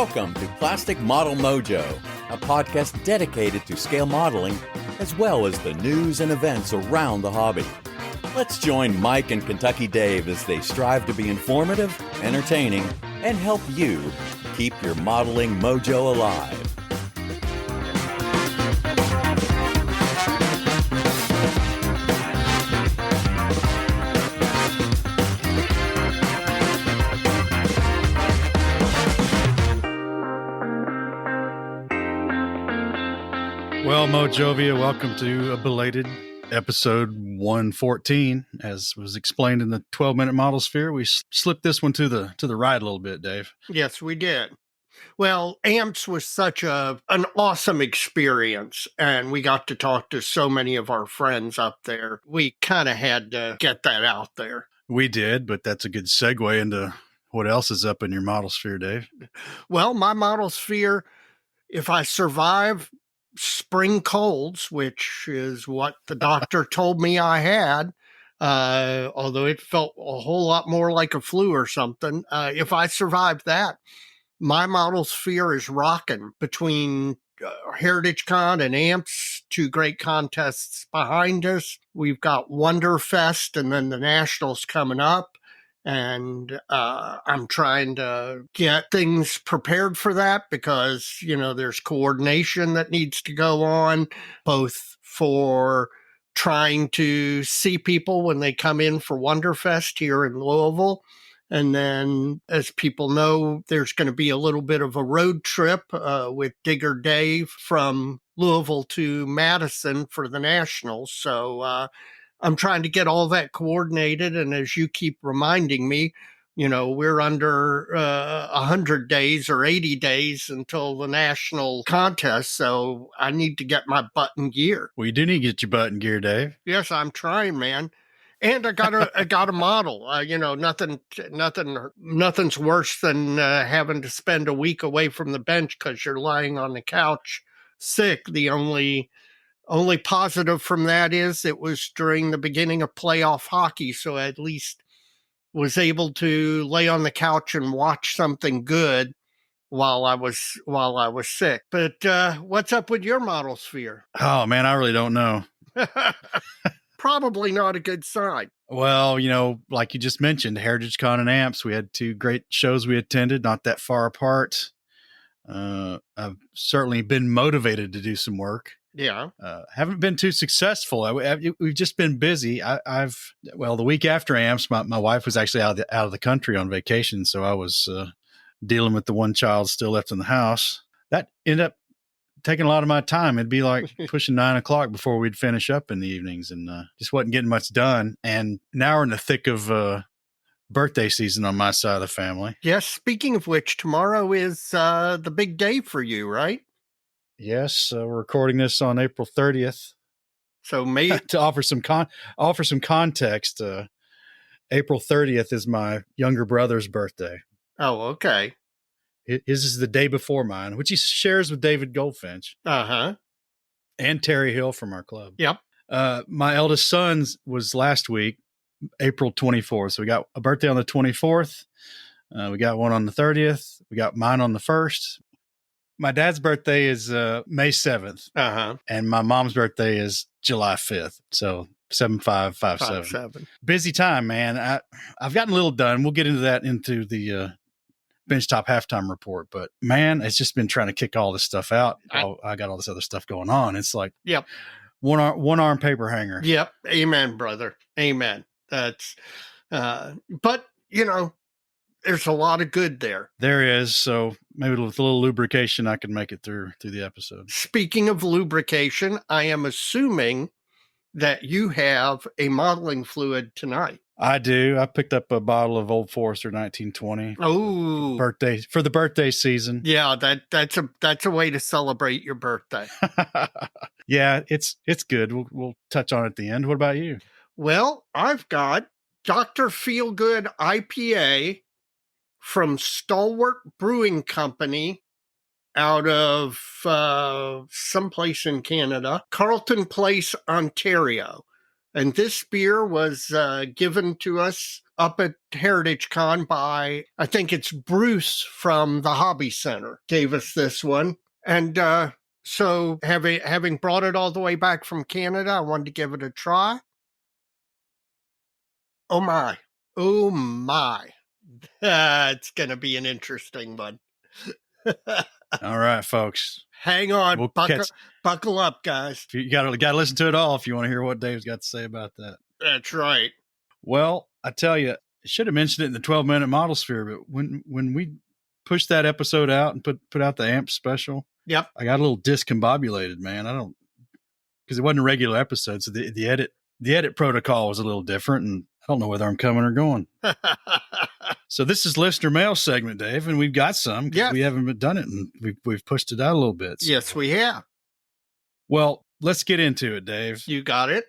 Welcome to Plastic Model Mojo, a podcast dedicated to scale modeling, as well as the news and events around the hobby. Let's join Mike and Kentucky Dave as they strive to be informative, entertaining, and help you keep your modeling mojo alive. Well, Mojovia, welcome to a belated episode 114. As was explained in the 12-minute model sphere, we slipped this one to the right a little bit, Dave. Yes, we did. Well, AMPS was such an awesome experience, and we got to talk to so many of our friends up there. We kind of had to get that out there. We did, but that's a good segue into what else is up in your model sphere, Dave. Well, my model sphere, if I survive spring colds, which is what the doctor told me I had, although it felt a whole lot more like a flu or something. If I survive that, my model sphere is rocking between HeritageCon and AMPS, two great contests behind us. We've got Wonderfest and then the Nationals coming up. And I'm trying to get things prepared for that because, there's coordination that needs to go on, both for trying to see people when they come in for Wonderfest here in Louisville. And then, as people know, there's going to be a little bit of a road trip with Digger Dave from Louisville to Madison for the Nationals. So, I'm trying to get all that coordinated. And as you keep reminding me, we're under 100 days or 80 days until the national contest. So I need to get my butt in gear. Well, you do need to get your butt in gear, Dave. Yes, I'm trying, man. And I got a model. Nothing's worse than having to spend a week away from the bench because you're lying on the couch sick. The only positive from that is it was during the beginning of playoff hockey, so I at least was able to lay on the couch and watch something good while I was sick. But what's up with your model sphere? Oh man, I really don't know. Probably not a good sign. Well, like you just mentioned, HeritageCon and AMPS, we had two great shows we attended, not that far apart. I've certainly been motivated to do some work. Yeah. Haven't been too successful. We've just been busy. The week after AMPS, my wife was actually out of the country on vacation. So I was dealing with the one child still left in the house. That ended up taking a lot of my time. It'd be like pushing 9 o'clock before we'd finish up in the evenings and just wasn't getting much done. And now we're in the thick of birthday season on my side of the family. Yes. Speaking of which, tomorrow is the big day for you, right? Yes, we're recording this on April 30th. So to offer some context, April 30th is my younger brother's birthday. Oh, okay. His is the day before mine, which he shares with David Goldfinch. Uh-huh. And Terry Hill from our club. Yep. My eldest son's was last week, April 24th. So we got a birthday on the 24th. We got one on the 30th. We got mine on the 1st. My dad's birthday is May 7th. Uh-huh. And my mom's birthday is July 5th. So 7/5/57. Busy time, man. I've gotten a little done. We'll get into that into the Benchtop halftime report. But man, it's just been trying to kick all this stuff out. I got all this other stuff going on. It's like one arm paper hanger. Yep. Amen, brother. Amen. That's but there's a lot of good there. There is. So maybe with a little lubrication, I can make it through the episode. Speaking of lubrication, I am assuming that you have a modeling fluid tonight. I do. I picked up a bottle of Old Forester 1920. Oh, for the birthday season. Yeah, that's a way to celebrate your birthday. Yeah, it's good. We'll touch on it at the end. What about you? Well, I've got Dr. Feelgood IPA from Stalwart Brewing Company out of someplace in Canada, Carleton Place, Ontario. And this beer was given to us up at HeritageCon by, I think it's Bruce from the Hobby Center gave us this one. And so having brought it all the way back from Canada, I wanted to give it a try. Oh my. Oh my. It's going to be an interesting one. All right, folks. Hang on. Buckle up, guys. You got to listen to it all if you want to hear what Dave's got to say about that. That's right. Well, I tell you, I should have mentioned it in the 12-minute model sphere, but when we pushed that episode out and put out the AMP special, yep, I got a little discombobulated, man. Because it wasn't a regular episode, so the edit protocol was a little different, and I don't know whether I'm coming or going. So this is listener mail segment, Dave, and we've got some because we haven't done it, and we've pushed it out a little bit. So. Yes, we have. Well, let's get into it, Dave. You got it.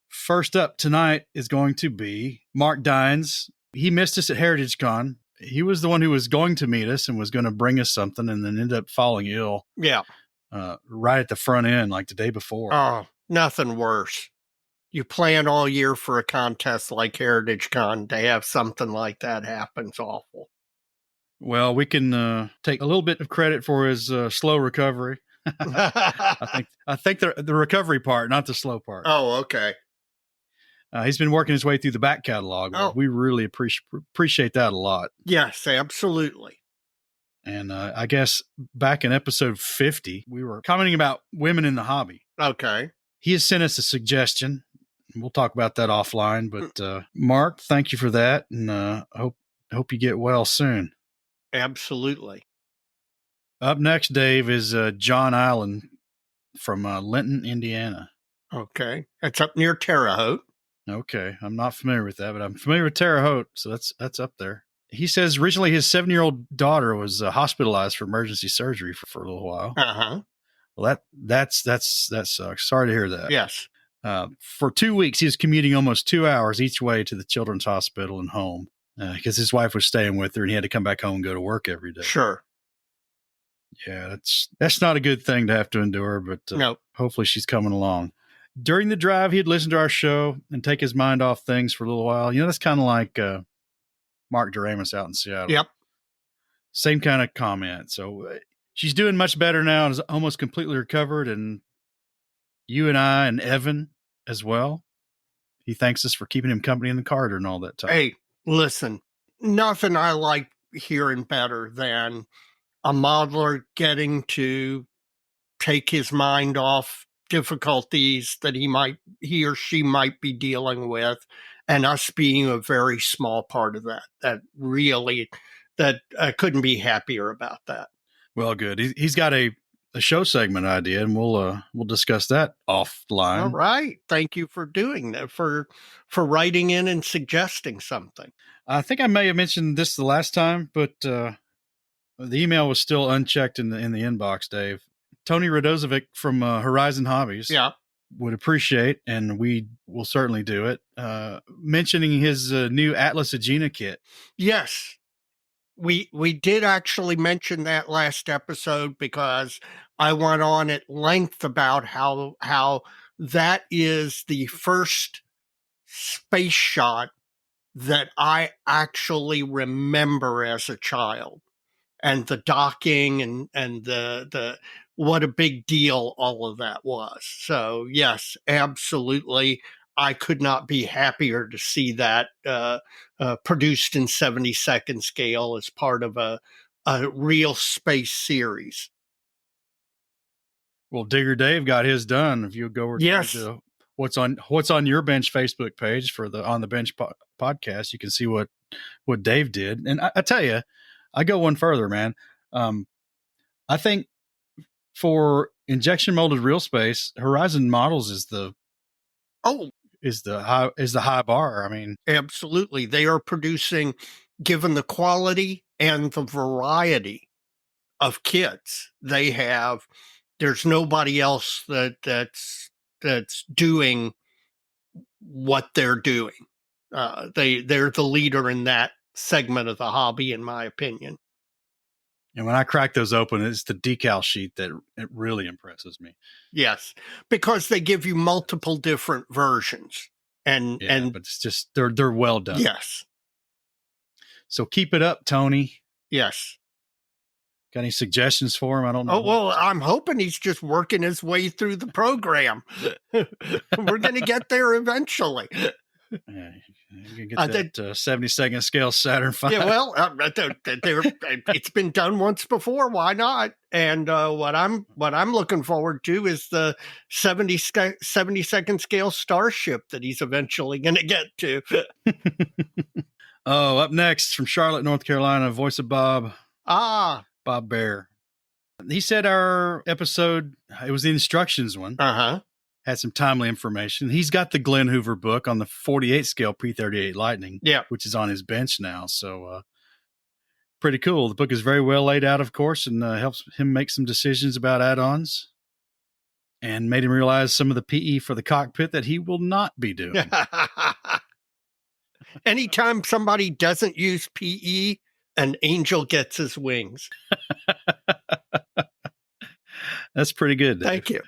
First up tonight is going to be Mark Dines. He missed us at HeritageCon. He was the one who was going to meet us and was going to bring us something, and then ended up falling ill. Yeah. Right at the front end, like the day before. Oh, nothing worse. You plan all year for a contest like HeritageCon, to have something like that happen is awful. Well, we can take a little bit of credit for his slow recovery. I think the recovery part, not the slow part. Oh, okay. He's been working his way through the back catalog. Oh. We really appreciate that a lot. Yes, absolutely. And I guess back in episode 50, we were commenting about women in the hobby. Okay. He has sent us a suggestion. We'll talk about that offline. But Mark, thank you for that, and I hope you get well soon. Absolutely. Up next, Dave, is John Allen from Linton, Indiana. Okay. That's up near Terre Haute. Okay. I'm not familiar with that, but I'm familiar with Terre Haute, so that's up there. He says recently his 7-year-old daughter was hospitalized for emergency surgery for a little while. Uh-huh. Well, that sucks. Sorry to hear that. Yes. For 2 weeks, he was commuting almost 2 hours each way to the children's hospital and home because his wife was staying with her, and he had to come back home and go to work every day. Sure. Yeah, that's not a good thing to have to endure, but nope. Hopefully she's coming along. During the drive, he'd listen to our show and take his mind off things for a little while. You know, that's kind of like Mark Doremus out in Seattle. Yep. Same kind of comment. So she's doing much better now and is almost completely recovered. And you and I and Evan as well. He thanks us for keeping him company in the car during all that time. Hey, listen, nothing I like hearing better than a modeler getting to take his mind off difficulties that he or she might be dealing with, and us being a very small part of that I couldn't be happier about that. Well, good. He's got a show segment idea, and we'll discuss that offline. All right. Thank you for doing that, for writing in and suggesting something. I think I may have mentioned this the last time, but the email was still unchecked in the inbox, Dave. Tony Radozovic from Horizon Hobbies would appreciate, and we will certainly do it, mentioning his new Atlas Agena kit. Yes. We did actually mention that last episode because I went on at length about how that is the first space shot that I actually remember as a child, and the docking and the what a big deal all of that was. So yes, absolutely. I could not be happier to see that produced in 70-second scale as part of a real space series. Well, Digger Dave got his done. If you go over to what's on your bench Facebook page for the On the Bench podcast, you can see what Dave did. And I tell you, I go one further, man. I think for injection molded real space, Horizon Models is the high bar. I mean, absolutely. They are producing, given the quality and the variety of kits they have, there's nobody else that's doing what they're doing. They're the leader in that segment of the hobby, in my opinion. And when I crack those open, it's the decal sheet that it really impresses me. Yes, because they give you multiple different versions. And but it's just they're well done. yes, So keep it up, Tony. yes. Got any suggestions for him? I don't know. Oh, well, I'm hoping he's just working his way through the program. We're going to get there eventually. Yeah, you can get that 70-second scale Saturn V. Yeah, well, it's been done once before. Why not? And what I'm looking forward to is the 70-second scale Starship that he's eventually going to get to. Oh, up next from Charlotte, North Carolina, voice of Bob. Bob Bear. He said our episode, it was the instructions one, had some timely information. He's got the Glenn Hoover book on the 48 scale P38 Lightning, which is on his bench now. So pretty cool. The book is very well laid out, of course, and helps him make some decisions about add-ons and made him realize some of the PE for the cockpit that he will not be doing. Anytime somebody doesn't use PE, an angel gets his wings. That's pretty good, Dave. Thank you.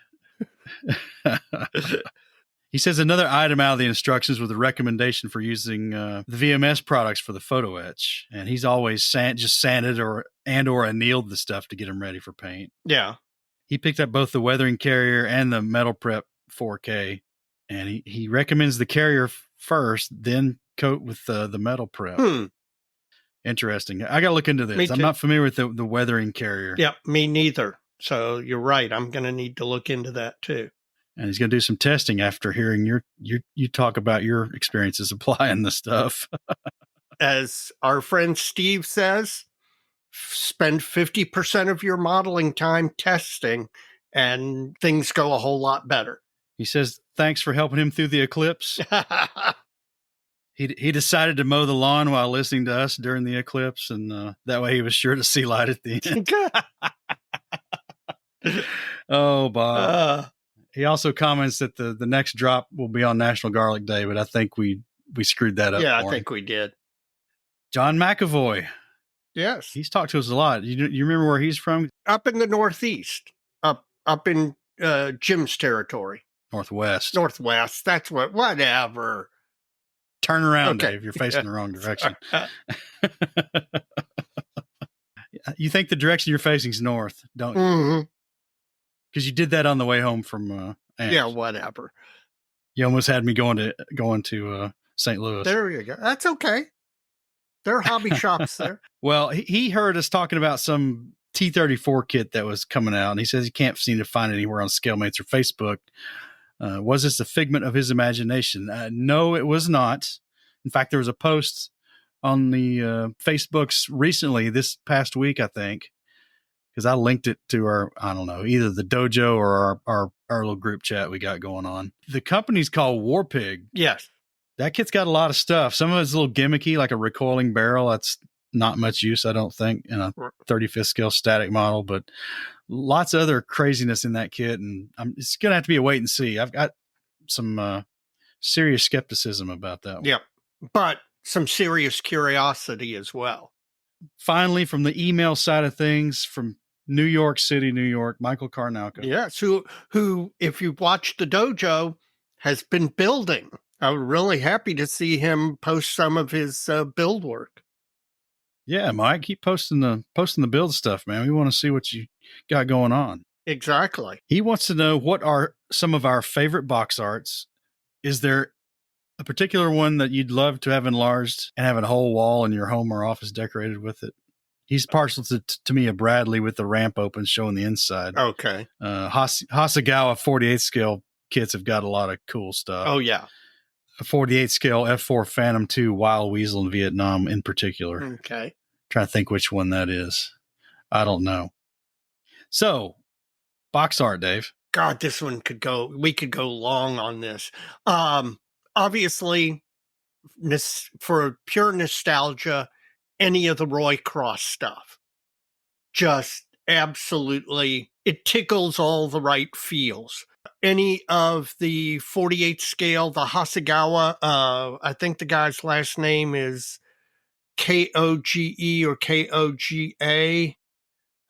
He says another item out of the instructions was a recommendation for using the VMS products for the photo etch. And he's always just sanded or annealed the stuff to get them ready for paint. Yeah. He picked up both the weathering carrier and the metal prep 4K. And he recommends the carrier first, then coat with the metal prep. Interesting. I got to look into this. I'm not familiar with the weathering carrier. Yeah, me neither. So you're right. I'm going to need to look into that too. And he's going to do some testing after hearing you talk about your experiences applying the stuff. As our friend Steve says, spend 50% of your modeling time testing and things go a whole lot better. He says, thanks for helping him through the eclipse. He decided to mow the lawn while listening to us during the eclipse, and that way he was sure to see light at the end. Oh, Bob. He also comments that the next drop will be on National Garlic Day, but I think we screwed that up. Yeah, I think we did. John McAvoy. Yes. He's talked to us a lot. You remember where he's from? Up in the Northeast, up in Jim's territory. Northwest. That's whatever. Turn around, Dave. You're facing the wrong direction. You think the direction you're facing is north, don't you? Mm-hmm. Because you did that on the way home from Amps. Yeah, whatever. You almost had me going to St. Louis. There you go. That's okay. There are hobby shops there. Well, he heard us talking about some T-34 kit that was coming out, and he says he can't seem to find it anywhere on ScaleMates or Facebook. Was this a figment of his imagination? No, it was not. In fact, there was a post on the Facebooks recently, this past week, I think, because I linked it to either the dojo or our little group chat we got going on. The company's called Warpig. Yes. That kit's got a lot of stuff. Some of it's a little gimmicky, like a recoiling barrel. That's not much use, I don't think, in a 35th scale static model, but lots of other craziness in that kit. And it's going to have to be a wait and see. I've got some serious skepticism about that one. Yep. But some serious curiosity as well. Finally, from the email side of things, from New York City, New York, Michael Karnauka. Yes, who, if you've watched the dojo, has been building. I was really happy to see him post some of his build work. Yeah, Mike, keep posting the build stuff, man. We want to see what you got going on. Exactly. He wants to know what are some of our favorite box arts. Is there a particular one that you'd love to have enlarged and have a whole wall in your home or office decorated with it? He's partial to me a Bradley with the ramp open showing the inside. Okay. Hasegawa 48 scale kits have got a lot of cool stuff. Oh, yeah. A 48 scale F4 Phantom 2 Wild Weasel in Vietnam in particular. Okay. Trying to think which one that is. I don't know. So, box art, Dave. God, we could go long on this. Obviously, for pure nostalgia, any of the Roy Cross stuff. Just absolutely, it tickles all the right feels. Any of the 48 scale, the Hasegawa, I think the guy's last name is Koge or Koga.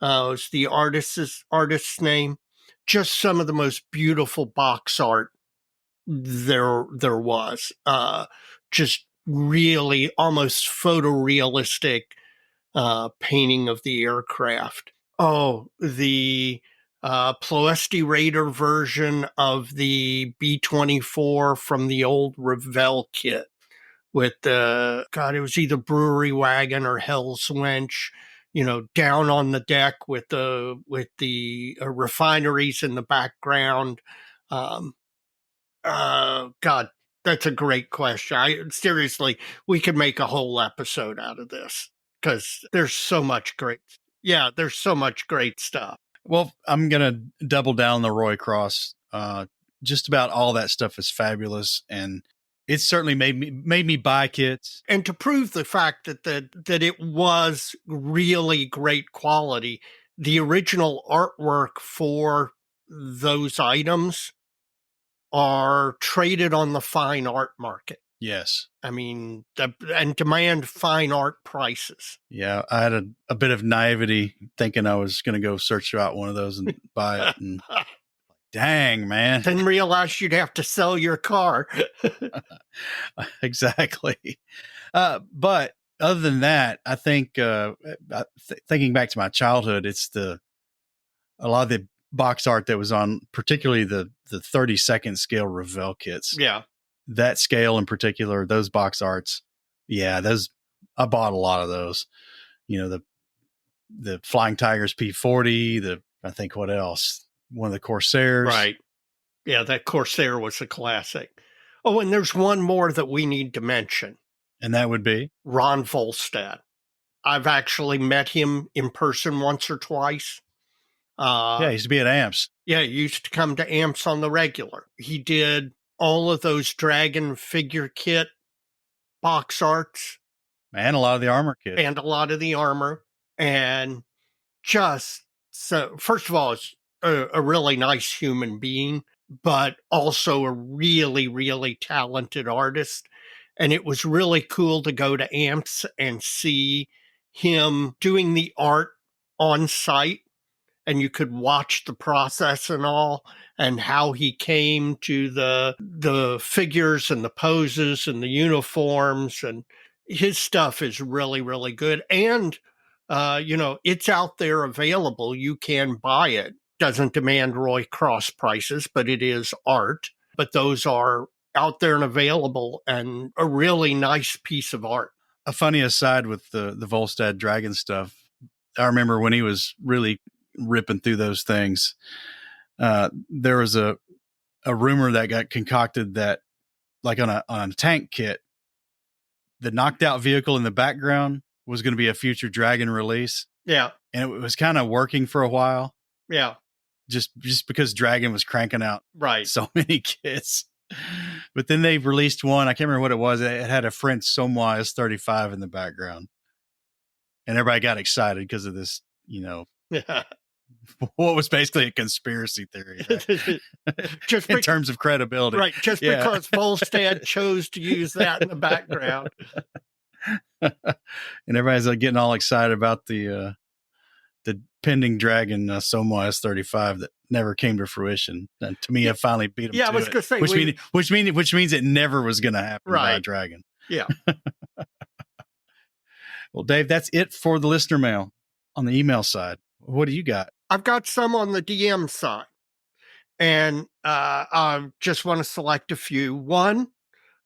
It's the artist's name. Just some of the most beautiful box art there was. Just really almost photorealistic painting of the aircraft. Oh, the Ploesti Raider version of the B-24 from the old Revell kit with it was either Brewery Wagon or Hell's Wench, down on the deck with the refineries in the background. God, that's a great question. Seriously, we could make a whole episode out of this because there's so much great. Yeah, there's so much great stuff. Well, I'm going to double down on the Roy Cross. Just about all that stuff is fabulous, and it certainly made me buy kits. And to prove the fact that it was really great quality, the original artwork for those items are traded on the fine art market. Yes. I mean, and demand fine art prices. Yeah, I had a bit of naivety thinking I was going to go search out one of those and buy it. And dang, man. Didn't realize you'd have to sell your car. Exactly. But other than that, I think thinking back to my childhood, it's a lot of the box art that was on, particularly the 32nd scale Revell kits. Yeah. That scale in particular, those box arts. Yeah, I bought a lot of those. The Flying Tigers P40, I think what else? One of the Corsairs. Right. Yeah, that Corsair was a classic. Oh, and there's one more that we need to mention. And that would be? Ron Volstad. I've actually met him in person once or twice. Yeah, he used to be at AMPS. Yeah, he used to come to AMPS on the regular. He did all of those Dragon figure kit box arts. And a lot of the armor kit. And a lot of the armor. And just, so, first of all, it's a really nice human being, but also a really, really talented artist. And it was really cool to go to AMPS and see him doing the art on site. And you could watch the process and all, and how he came to the figures and the poses and the uniforms, and his stuff is really, really good. And, it's out there available. You can buy it. Doesn't demand Roy Cross prices, but it is art. But those are out there and available, and a really nice piece of art. A funny aside with the Volstad Dragon stuff. I remember when he was really ripping through those things. There was a rumor that got concocted that, like on a tank kit, the knocked out vehicle in the background was going to be a future Dragon release. Yeah. And it was kind of working for a while. Yeah. Just because Dragon was cranking out so many kits. But then they released one. I can't remember what it was. It had a French Somois S35 in the background. And everybody got excited because of this, what was basically a conspiracy theory, right? Just in terms of credibility. Right. Just because Volstad chose to use that in the background. And everybody's getting all excited about the pending Dragon Somois S35 that never came to fruition. And to me, I finally beat him. Yeah, I was going to say, which means it never was going to happen by a Dragon. Yeah. Well, Dave, that's it for the listener mail on the email side. What do you got? I've got some on the DM side, and I just want to select a few. One,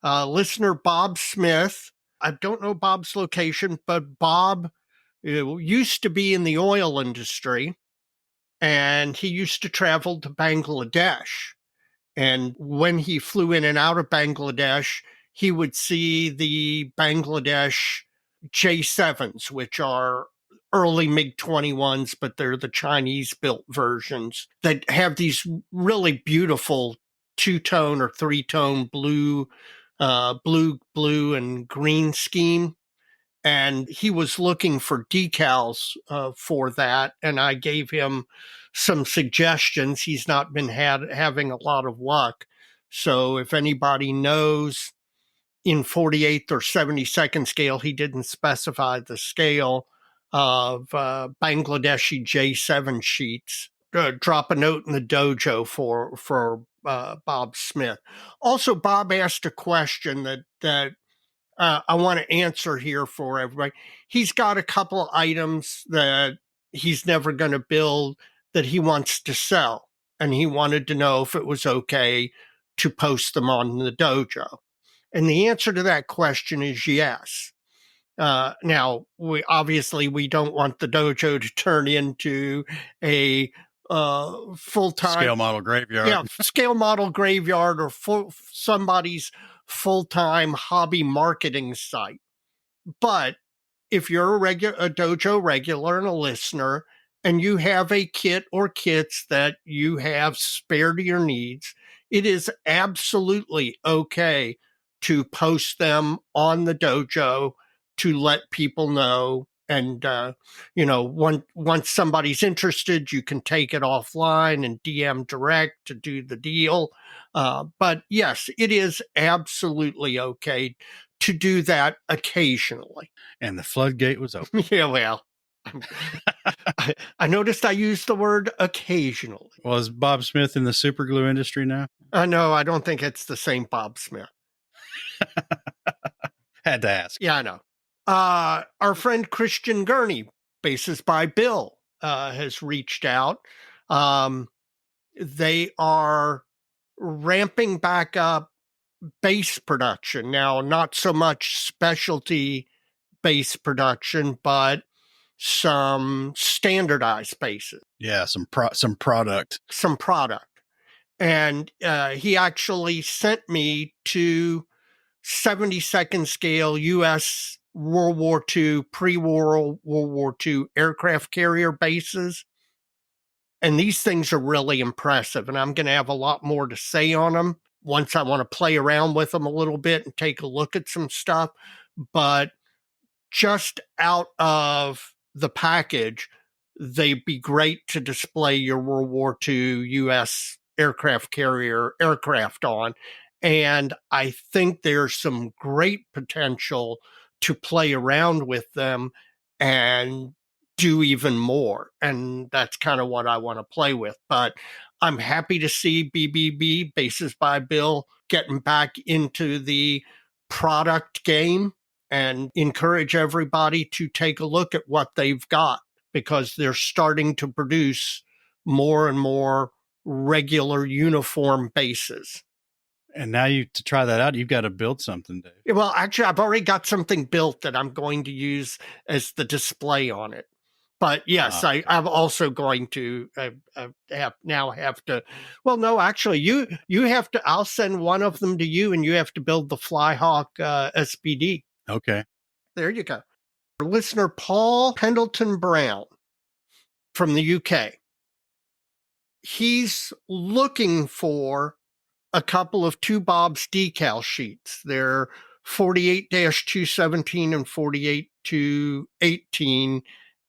listener Bob Smith. I don't know Bob's location, but Bob used to be in the oil industry, and he used to travel to Bangladesh. And when he flew in and out of Bangladesh, he would see the Bangladesh J7s, which are early MiG-21s, but they're the Chinese-built versions that have these really beautiful two-tone or three-tone blue, and green scheme. And he was looking for decals for that, and I gave him some suggestions. He's not been having a lot of luck. So if anybody knows in 48th or 72nd scale, he didn't specify the scale of Bangladeshi J7 sheets, drop a note in the dojo for Bob Smith. Also, Bob asked a question that I want to answer here for everybody. He's got a couple items that he's never going to build that he wants to sell, and he wanted to know if it was okay to post them on the dojo. And the answer to that question is yes. Now, we don't want the dojo to turn into a full-time scale model graveyard. Yeah, scale model graveyard or somebody's full-time hobby marketing site. But if you're a dojo regular and a listener, and you have a kit or kits that you have spare to your needs, it is absolutely okay to post them on the dojo to let people know. And, once somebody's interested, you can take it offline and DM direct to do the deal. But yes, it is absolutely okay to do that occasionally. And the floodgate was open. Yeah, well, I noticed I used the word occasionally. Well, is Bob Smith in the super glue industry now? No, I don't think it's the same Bob Smith. Had to ask. Yeah, I know. Our friend Christian Gurney, Bases by Bill, has reached out. They are ramping back up base production. Now, not so much specialty base production, but some standardized bases. Yeah, some product. Some product. And he actually sent me to 72nd scale U.S. World War II, pre-World War II aircraft carrier bases. And these things are really impressive. And I'm going to have a lot more to say on them once I want to play around with them a little bit and take a look at some stuff. But just out of the package, they'd be great to display your World War II U.S. aircraft carrier aircraft on. And I think there's some great potential to play around with them and do even more. And that's kind of what I want to play with. But I'm happy to see BBB, Bases by Bill, getting back into the product game, and encourage everybody to take a look at what they've got, because they're starting to produce more and more regular uniform bases. And now to try that out, you've got to build something, Dave. Well, actually, I've already got something built that I'm going to use as the display on it. But yes, I'm also going to have to. Well, no, actually, you have to. I'll send one of them to you, and you have to build the Flyhawk SPD. Okay. There you go. Listener Paul Pendleton Brown from the UK. He's looking for a couple of 2 Bob's decal sheets. They're 48-217 and 48-218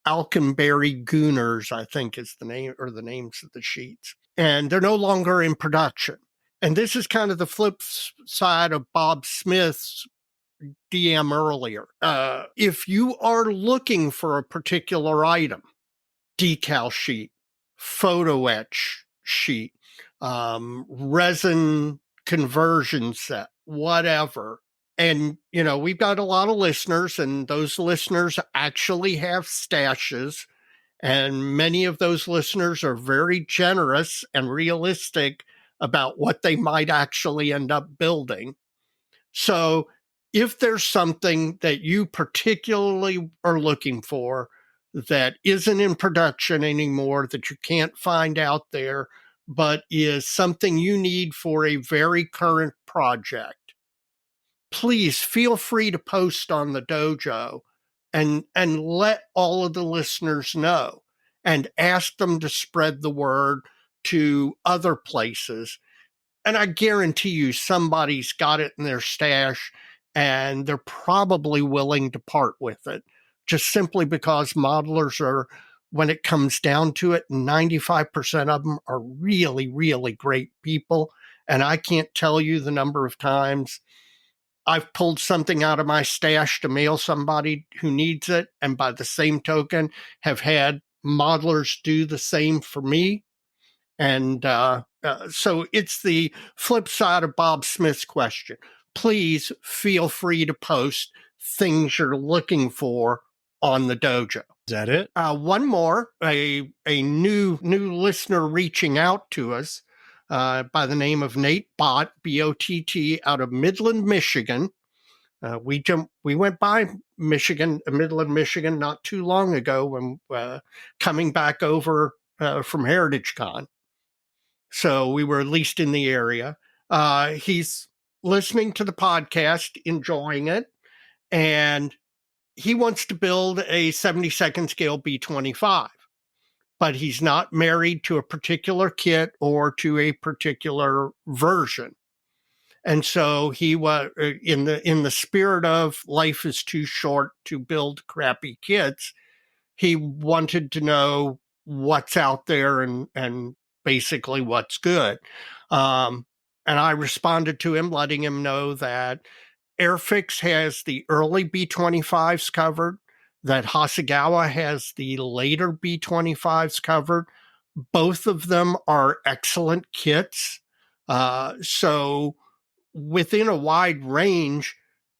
Alconberry Gooners, I think is the name, or the names of the sheets. And they're no longer in production. And this is kind of the flip side of Bob Smith's DM earlier. If you are looking for a particular item, decal sheet, photo etch sheet, resin conversion set, whatever. And, we've got a lot of listeners, and those listeners actually have stashes. And many of those listeners are very generous and realistic about what they might actually end up building. So if there's something that you particularly are looking for that isn't in production anymore, that you can't find out there, but is something you need for a very current project, please feel free to post on the dojo and let all of the listeners know, and ask them to spread the word to other places. And I guarantee you somebody's got it in their stash, and they're probably willing to part with it, just simply because modelers are, when it comes down to it, 95% of them are really, really great people. And I can't tell you the number of times I've pulled something out of my stash to mail somebody who needs it, and by the same token have had modelers do the same for me. And so it's the flip side of Bob Smith's question. Please feel free to post things you're looking for on the dojo. Is that it? One more, a new listener reaching out to us by the name of Nate Bott, B-O-T-T, out of Midland, Michigan. We went by Midland, Michigan, not too long ago when coming back over from HeritageCon. So we were at least in the area. He's listening to the podcast, enjoying it, and he wants to build a 72nd scale B25, but he's not married to a particular kit or to a particular version. And so he was in the spirit of life is too short to build crappy kits. He wanted to know what's out there and basically what's good. And I responded to him, letting him know that Airfix has the early B25s covered, that Hasegawa has the later B25s covered. Both of them are excellent kits. So within a wide range,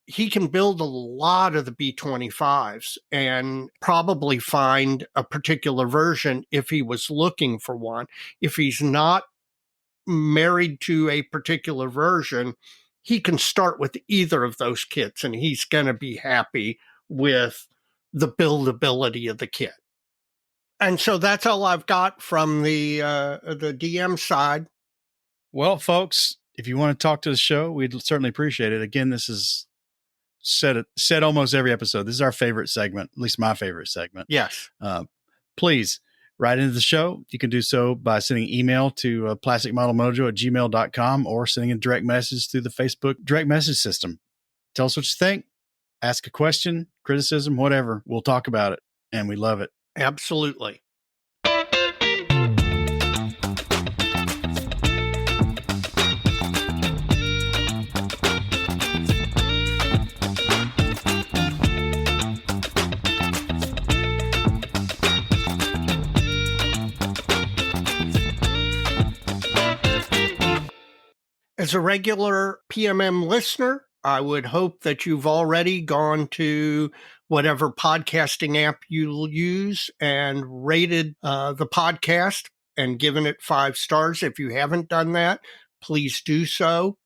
he can build a lot of the B25s and probably find a particular version if he was looking for one. If he's not married to a particular version, he can start with either of those kits and he's going to be happy with the buildability of the kit. And so that's all I've got from the DM side. Well, folks, if you want to talk to the show, we'd certainly appreciate it. Again, this is said almost every episode. This is our favorite segment, at least my favorite segment. Yes. Please write into the show. You can do so by sending email to plasticmodelmojo@gmail.com or sending a direct message through the Facebook direct message system. Tell us what you think. Ask a question, criticism, whatever. We'll talk about it, and we love it. Absolutely. As a regular PMM listener, I would hope that you've already gone to whatever podcasting app you use and rated the podcast and given it 5 stars. If you haven't done that, please do so.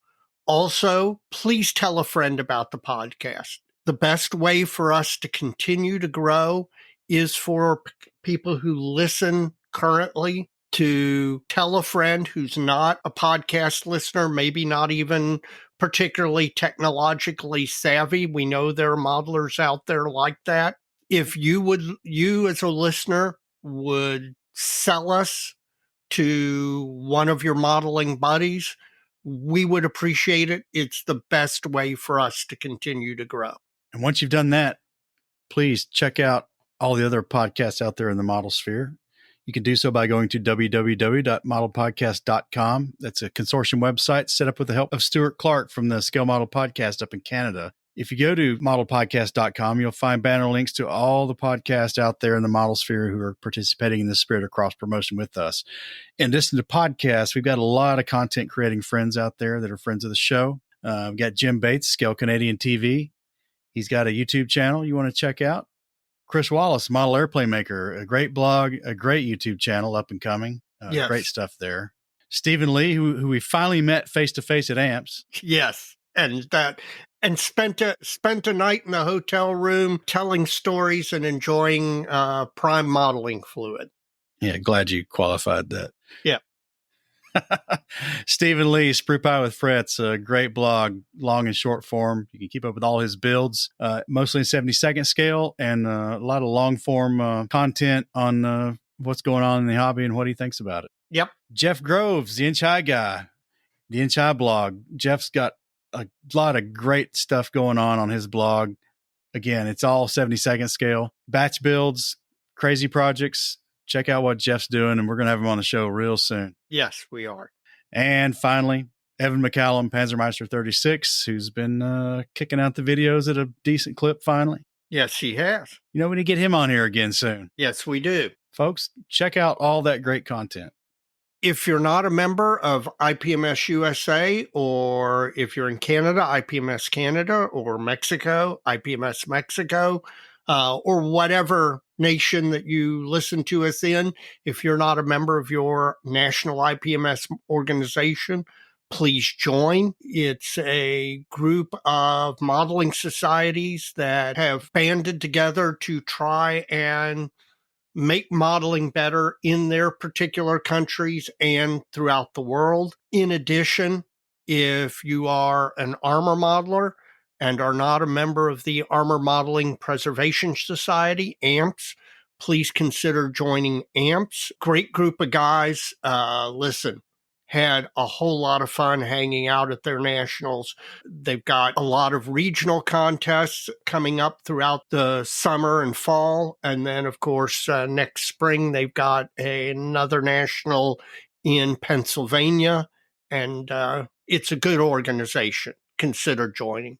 Also, please tell a friend about the podcast. The best way for us to continue to grow is for people who listen currently to tell a friend who's not a podcast listener, maybe not even particularly technologically savvy. We know there are modelers out there like that. If you as a listener would sell us to one of your modeling buddies, we would appreciate it. It's the best way for us to continue to grow. And once you've done that, please check out all the other podcasts out there in the model sphere. You can do so by going to www.modelpodcast.com. That's a consortium website set up with the help of Stuart Clark from the Scale Model Podcast up in Canada. If you go to modelpodcast.com, you'll find banner links to all the podcasts out there in the model sphere who are participating in the spirit of cross-promotion with us. In addition to podcasts, we've got a lot of content creating friends out there that are friends of the show. We've got Jim Bates, Scale Canadian TV. He's got a YouTube channel you want to check out. Chris Wallace, Model Airplane Maker, a great blog, a great YouTube channel up and coming. Yes. Great stuff there. Stephen Lee, who we finally met face-to-face at AMPS. Yes. And spent a night in the hotel room telling stories and enjoying prime modeling fluid. Yeah, glad you qualified that. Yeah. Stephen Lee, Sprue Pie with Frets, a great blog, long and short form. You can keep up with all his builds, mostly in 72nd scale, and a lot of long form content on what's going on in the hobby and what he thinks about it. Yep. Jeff Groves, the Inch High guy, the Inch High blog. Jeff's got a lot of great stuff going on his blog. Again, it's all 72nd scale. Batch builds, crazy projects. Check out what Jeff's doing, and we're going to have him on the show real soon. Yes, we are. And finally, Evan McCallum, Panzermeister 36, who's been kicking out the videos at a decent clip finally. Yes, he has. You know, we need to get him on here again soon. Yes, we do. Folks, check out all that great content. If you're not a member of IPMS USA, or if you're in Canada, IPMS Canada, or Mexico, IPMS Mexico, or whatever nation that you listen to us in, if you're not a member of your national IPMS organization, please join. It's a group of modeling societies that have banded together to try and make modeling better in their particular countries and throughout the world. In addition, if you are an armor modeler and are not a member of the Armor Modeling Preservation Society, AMPS, please consider joining AMPS. Great group of guys. Listen, had a whole lot of fun hanging out at their nationals. They've got a lot of regional contests coming up throughout the summer and fall. And then, of course, next spring, they've got another national in Pennsylvania. And it's a good organization. Consider joining.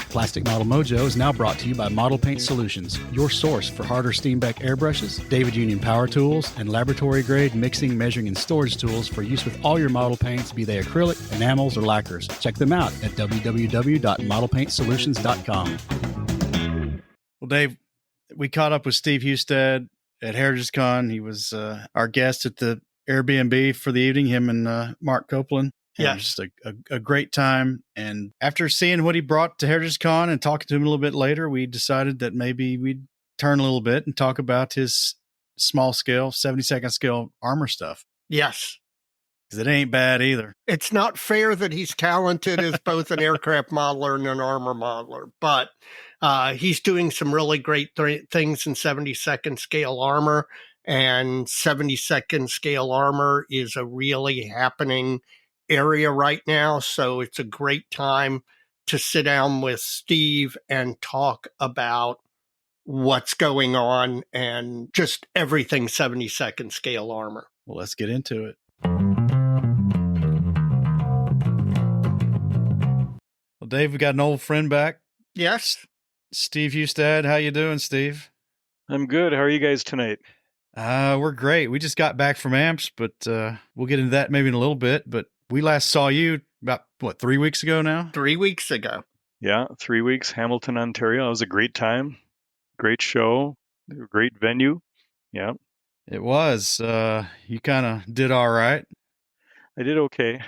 Plastic Model Mojo is now brought to you by Model Paint Solutions, your source for Harder Steenbeck airbrushes, David Union power tools, and laboratory-grade mixing, measuring, and storage tools for use with all your model paints, be they acrylic, enamels, or lacquers. Check them out at www.modelpaintsolutions.com. Well, Dave, we caught up with Steve Hustad at HeritageCon. He was our guest at the Airbnb for the evening, him and Mark Copeland. Yeah, just a great time. And after seeing what he brought to HeritageCon and talking to him a little bit later, we decided that maybe we'd turn a little bit and talk about his small scale, 72nd scale armor stuff. Yes. Because it ain't bad either. It's not fair that he's talented as both an aircraft modeler and an armor modeler, but he's doing some really great things in 72nd scale armor. And 72nd scale armor is a really happening area right now. So it's a great time to sit down with Steve and talk about what's going on and just everything 72nd scale armor. Well, let's get into it. Well, Dave, we got an old friend back. Yes. Steve Hustad. How you doing, Steve? I'm good. How are you guys tonight? We're great. We just got back from AMPS, but we'll get into that maybe in a little bit. But we last saw you about, 3 weeks ago now? 3 weeks ago. Yeah, 3 weeks, Hamilton, Ontario. It was a great time. Great show. Great venue. Yeah. It was. You kind of did all right. I did okay.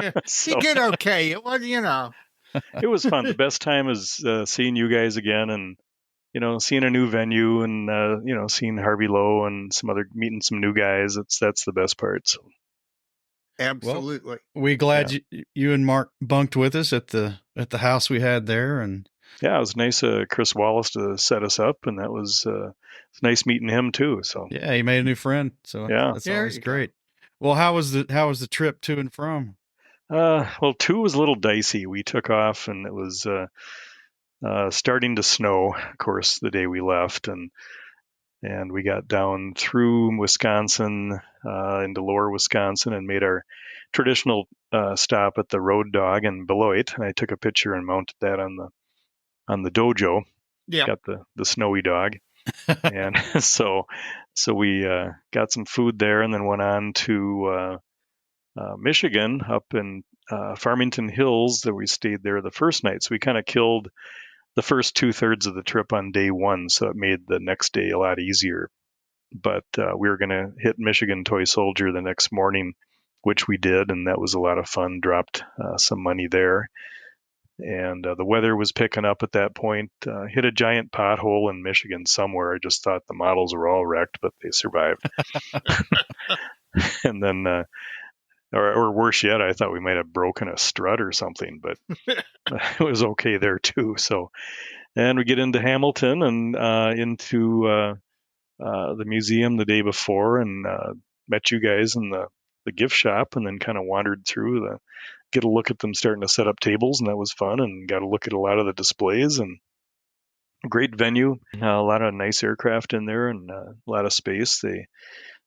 Yeah, he did okay. It was, It was fun. The best time is seeing you guys again and, seeing a new venue and, seeing Harvey Lowe and meeting some new guys. That's the best part. So. Absolutely. Well, we glad you and Mark bunked with us at the house we had there, and yeah, it was nice. Chris Wallace to set us up, and that was it's nice meeting him too. So yeah, he made a new friend. So yeah, that's always great. Well, how was the trip to and from? Well, 2 was a little dicey. We took off, and it was starting to snow, of course, the day we left, and we got down through Wisconsin into lower Wisconsin and made our traditional stop at the Road Dog in Beloit. And I took a picture and mounted that on the dojo. Yeah, got the snowy dog, and so we got some food there, and then went on to Michigan, up in Farmington Hills. That we stayed there the first night. So we kind of killed the first 2/3 of the trip on day 1, so it made the next day a lot easier. But we were going to hit Michigan Toy Soldier the next morning, which we did, and that was a lot of fun. Dropped some money there, and the weather was picking up at that point. Hit a giant pothole in Michigan somewhere. I just thought the models were all wrecked, but they survived. And then, or worse yet, I thought we might have broken a strut or something, but it was okay there too. So, and we get into Hamilton and into the museum the day before, and met you guys in the gift shop, and then kind of wandered through get a look at them starting to set up tables, and that was fun, and got a look at a lot of the displays, and great venue, a lot of nice aircraft in there, and a lot of space.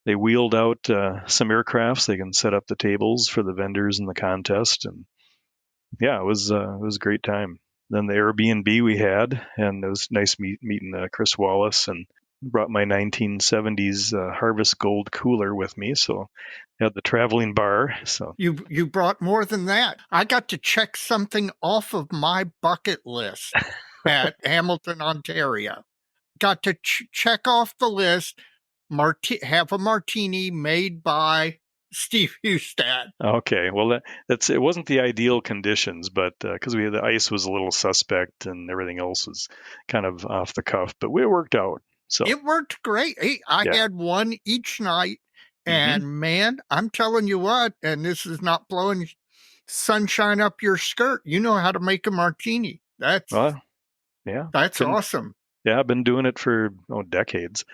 They wheeled out some aircrafts. They can set up the tables for the vendors in the contest, and yeah, it was a great time. Then the Airbnb we had, and it was nice meeting Chris Wallace, and brought my 1970s Harvest Gold cooler with me, so I had the traveling bar. So You brought more than that. I got to check something off of my bucket list at Hamilton, Ontario. Got to check off the list. Have a martini made by Steve Hustad. okay, well it wasn't the ideal conditions, but because the ice was a little suspect and everything else was kind of off the cuff, but it worked out. So it worked great. I had one each night, and man, I'm telling you what, and this is not blowing sunshine up your skirt. You know how to make a martini. That's awesome. Yeah, I've been doing it for decades.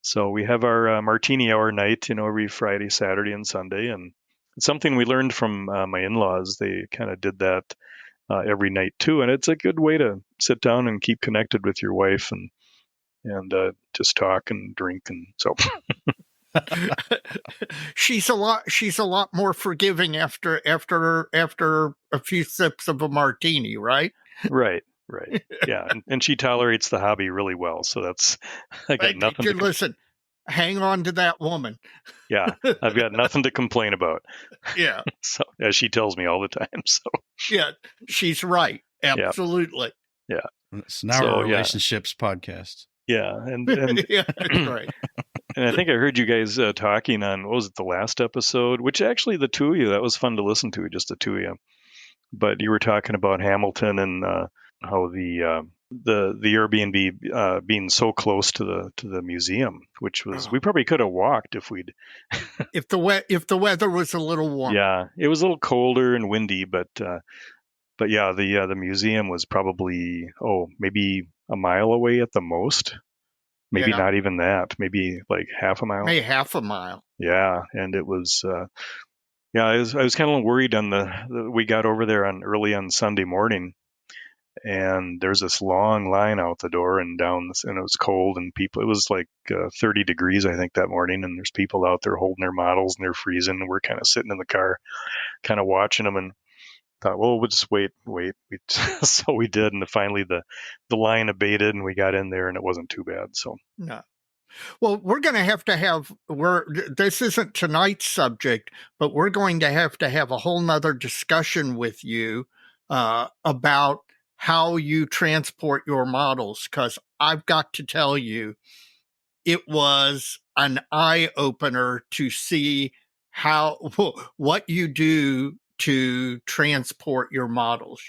So we have our martini hour night, every Friday, Saturday, and Sunday, and it's something we learned from my in-laws. They kind of did that every night too, and it's a good way to sit down and keep connected with your wife and just talk and drink, and so. She's a lot more forgiving after a few sips of a martini, right? Right. Yeah, and she tolerates the hobby really well, so that's I got nothing. Listen, hang on to that woman. Yeah, I've got nothing to complain about. Yeah. So as she tells me all the time. So yeah, she's right. Absolutely. Yeah. It's now a relationships podcast. Yeah, and yeah, that's right. And I think I heard you guys talking on, what was it, the last episode? Which actually the two of you, that was fun to listen to, just the two of you. But you were talking about Hamilton and how the Airbnb being so close to the museum, which was we probably could have walked if we'd if the weather was a little warm. Yeah, it was a little colder and windy, but yeah, the museum was probably maybe a mile away at the most. Maybe not even that. Maybe like half a mile. Maybe half a mile. Yeah, and it was. I was kind of worried we got over there early on Sunday morning, and there's this long line out the door and down, and it was cold, and it was like 30 degrees, I think, that morning, and there's people out there holding their models, and they're freezing, and we're kind of sitting in the car, kind of watching them, and thought, well, we'll just wait. So we did, and finally the line abated, and we got in there, and it wasn't too bad. So no. Well, we're going to have this isn't tonight's subject, but we're going to have a whole nother discussion with you about how you transport your models, because I've got to tell you, it was an eye-opener to see what you do to transport your models.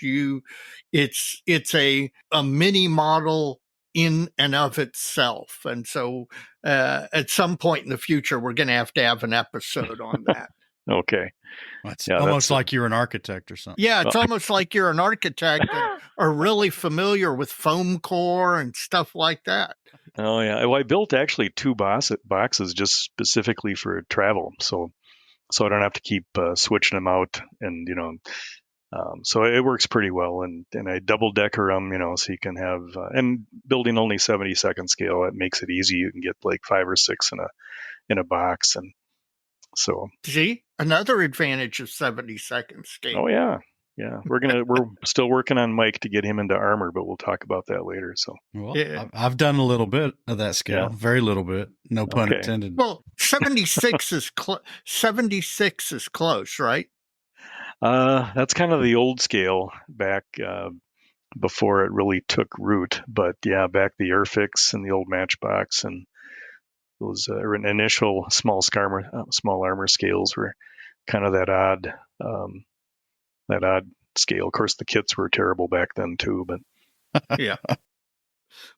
It's a mini model in and of itself. And so at some point in the future, we're going to have an episode on that. Okay. It's almost like you're an architect or something. Yeah, it's almost like you're an architect and are really familiar with foam core and stuff like that. Oh, yeah. Well, I built actually 2 boxes just specifically for travel. So I don't have to keep switching them out, and so it works pretty well. And I double decker them, so you can have and building only 72nd scale, it makes it easy. You can get like 5 or 6 in a box, and so see another advantage of 72nd scale. Oh yeah. We're still working on Mike to get him into armor, but we'll talk about that later. So I've done a little bit of that scale, very little bit, no pun intended. Well, 76 is 76 is close, right? That's kind of the old scale back before it really took root. But yeah, back the Airfix and the old Matchbox and those initial small armor scales were kind of that odd scale. Of course, the kits were terrible back then too, but yeah.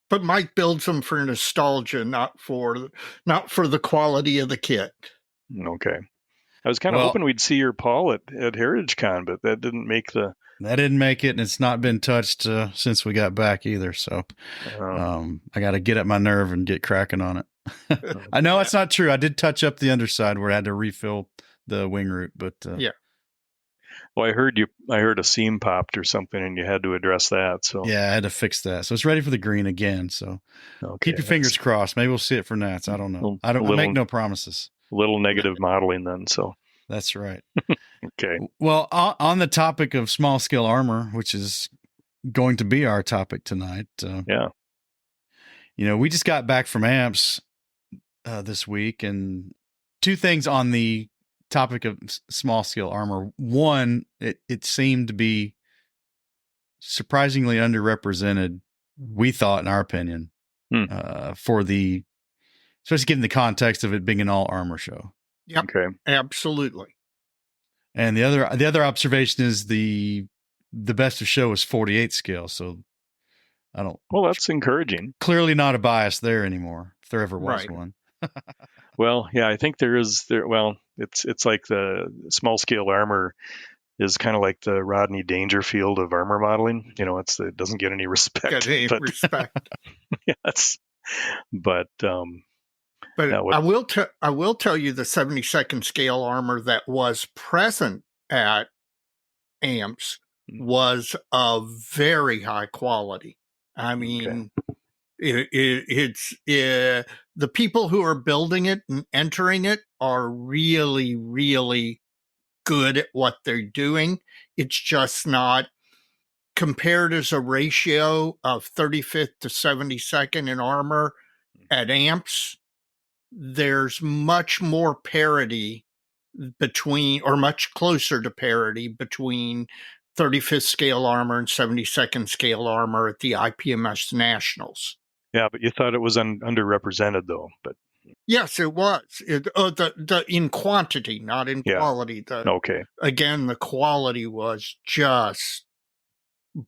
But Mike builds them for nostalgia, not for the quality of the kit. Okay. I was kind of hoping we'd see your Paul at HeritageCon, but that didn't make it, and it's not been touched since we got back either. So I got to get at my nerve and get cracking on it. I know it's not true. I did touch up the underside where I had to refill the wing root, but yeah. Well, I heard a seam popped or something, and you had to address that. So yeah, I had to fix that. So it's ready for the green again. So keep your fingers crossed. Maybe we'll see it for Nats. I don't know. I make no promises. A little negative modeling then. So that's right. Okay. Well, on the topic of small scale armor, which is going to be our topic tonight. We just got back from AMPS this week, and two things on the topic of small scale armor. One, it seemed to be surprisingly underrepresented, we thought, in our opinion, especially given the context of it being an all armor show. Yep. Okay. Absolutely. And the other observation is the best of show is 48 scale. So Well, that's encouraging. Clearly not a bias there anymore, if there ever was one. Well, yeah, I think there is there. Well, it's like the small scale armor is kind of like the Rodney Dangerfield of armor modeling. It doesn't get any respect. Yes, but I will tell you the 72nd scale armor that was present at AMPS was of very high quality. I mean, it's the people who are building it and entering it are really, really good at what they're doing. It's just not compared as a ratio of 35th to 72nd in armor at AMPS. There's much more parity between, or much closer to parity between 35th scale armor and 72nd scale armor at the IPMS Nationals. Yeah, but you thought it was underrepresented, though. But yes, it was. In quantity, not in quality. Again, the quality was just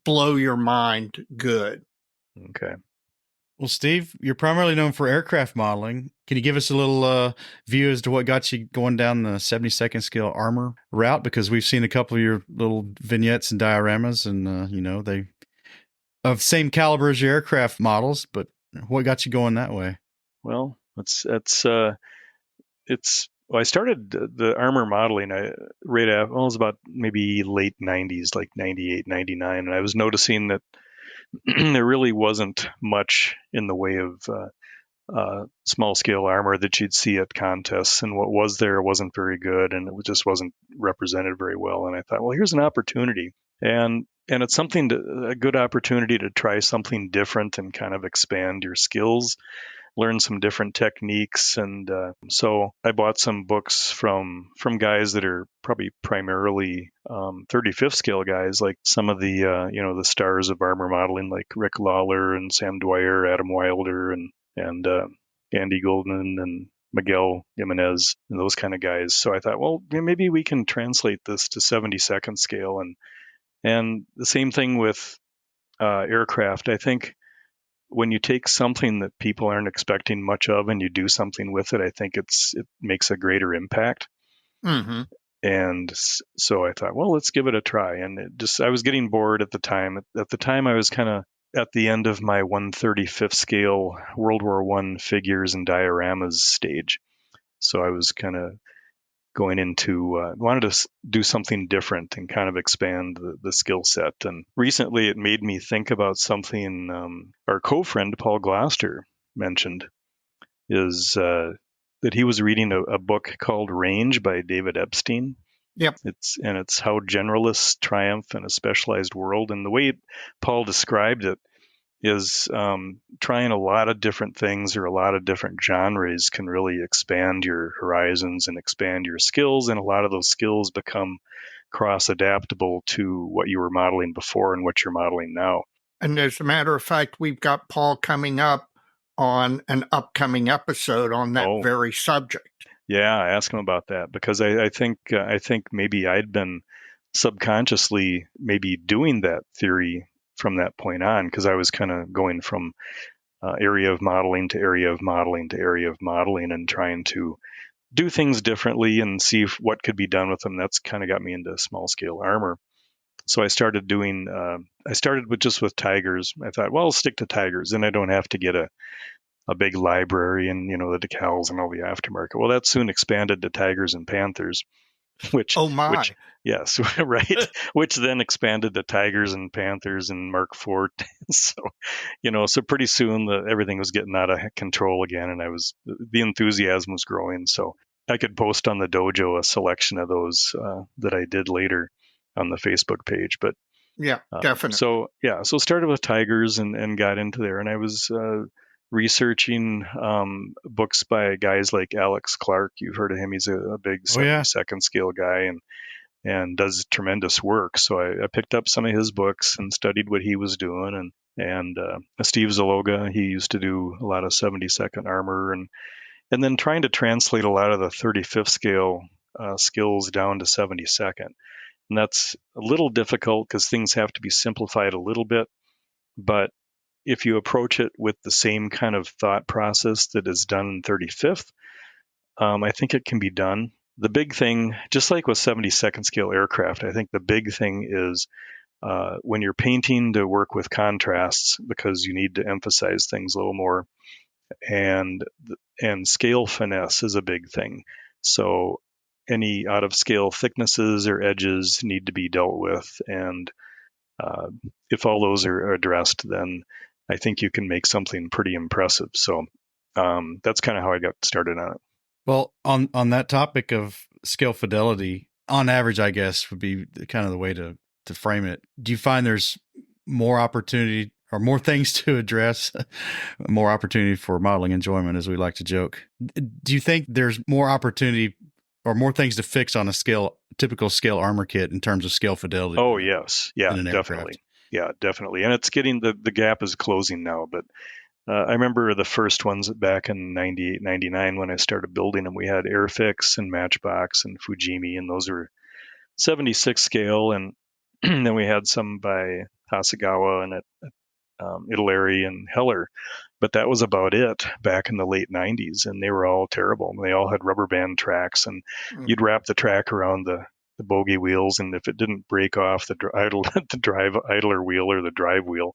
blow your mind good. Okay. Well, Steve, you're primarily known for aircraft modeling. Can you give us a little view as to what got you going down the 72nd scale armor route? Because we've seen a couple of your little vignettes and dioramas, and they of same caliber as your aircraft models. But what got you going that way? Well, I started the armor modeling it was about maybe late 90s, like 98, 99, and I was noticing that there really wasn't much in the way of small scale armor that you'd see at contests, and what was there wasn't very good, and it just wasn't represented very well. And I thought, well, here's an opportunity, and it's a good opportunity to try something different and kind of expand your skills, learn some different techniques. And so I bought some books from guys that are probably primarily 35th scale guys, like some of the the stars of armor modeling, like Rick Lawler and Sam Dwyer, Adam Wilder, and Andy Goldman and Miguel Jimenez, and those kind of guys. So I thought, well, maybe we can translate this to 72nd scale, and the same thing with aircraft. I think when you take something that people aren't expecting much of and you do something with it, I think it makes a greater impact. Mm-hmm. And so I thought, well, let's give it a try. And I was getting bored at the time. At the time, I was kind of at the end of my 135th scale World War I figures and dioramas stage. So I was kind of going into, wanted to do something different and kind of expand the skill set. And recently it made me think about something our co-friend Paul Gloster mentioned, is that he was reading a book called Range by David Epstein. Yep. It's how generalists triumph in a specialized world. And the way Paul described it is trying a lot of different things or a lot of different genres can really expand your horizons and expand your skills. And a lot of those skills become cross-adaptable to what you were modeling before and what you're modeling now. And as a matter of fact, we've got Paul coming up on an upcoming episode on that very subject. Yeah, I asked him about that because I think maybe I'd been subconsciously maybe doing that theory from that point on, because I was kind of going from area of modeling to area of modeling to area of modeling and trying to do things differently and see what could be done with them. That's kind of got me into small scale armor. So I started with tigers. I thought, well, I'll stick to tigers, and I don't have to get a big library and the decals and all the aftermarket. Well, that soon expanded to tigers and panthers, which yes, right, which then expanded to tigers and panthers and Mark IV. So pretty soon everything was getting out of control again, and the enthusiasm was growing. So I could post on the dojo a selection of those that I did later on the Facebook page. But yeah, definitely. So started with tigers and got into there, and I was researching books by guys like Alex Clark. You've heard of him. He's a big 72nd scale guy and does tremendous work. So I picked up some of his books and studied what he was doing. And Steve Zaloga, he used to do a lot of 72nd armor, and then trying to translate a lot of the 35th scale skills down to 72nd. And that's a little difficult because things have to be simplified a little bit. But if you approach it with the same kind of thought process that is done in 35th, I think it can be done. The big thing, just like with 72nd scale aircraft, I think the big thing is when you're painting to work with contrasts, because you need to emphasize things a little more, and scale finesse is a big thing. So any out of scale thicknesses or edges need to be dealt with, and if all those are addressed, then I think you can make something pretty impressive. So that's kind of how I got started on it. Well, on that topic of scale fidelity, on average, I guess would be kind of the way to frame it. Do you find there's more opportunity or more things to address, more opportunity for modeling enjoyment, as we like to joke? Do you think there's more opportunity or more things to fix on a typical scale armor kit in terms of scale fidelity? Oh, yes. Yeah, definitely. Aircraft? Yeah, definitely. And it's getting, the gap is closing now, but I remember the first ones back in 98, 99 when I started building them. We had Airfix and Matchbox and Fujimi, and those were 76 scale. And then we had some by Hasegawa and Italeri and Heller. But that was about it back in the late 90s, and they were all terrible. They all had rubber band tracks, and you'd wrap the track around the bogey wheels, and if it didn't break off the drive idler wheel or the drive wheel,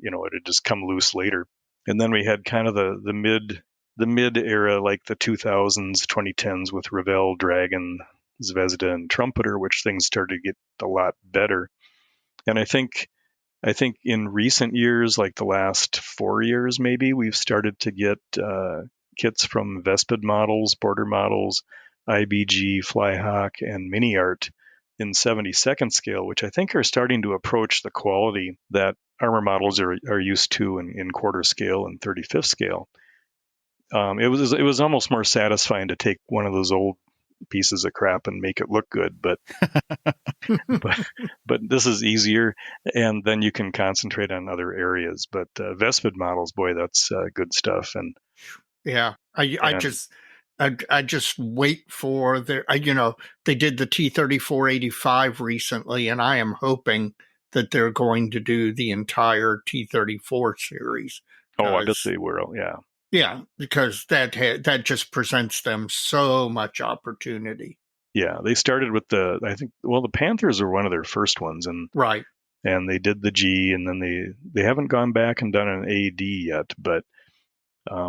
it had just come loose later. And then we had kind of the mid era, like the 2000s, 2010s with Revell, Dragon, Zvezda, and Trumpeter, which things started to get a lot better. And I think in recent years, like the last 4 years, maybe, we've started to get kits from Vespid models, Border models, IBG, Flyhawk, and Mini Art in 72nd scale, which I think are starting to approach the quality that armor models are used to in quarter scale and 35th scale. It was almost more satisfying to take one of those old pieces of crap and make it look good, but but this is easier, and then you can concentrate on other areas. But Vespid models, boy, that's good stuff. And yeah, I just wait for their, they did the T-34-85 recently, and I am hoping that they're going to do the entire T-34 series. Oh, I bet they will. Yeah. Yeah, because that just presents them so much opportunity. Yeah, they started with the Panthers were one of their first ones, and right, and they did the G, and then they haven't gone back and done an AD yet, but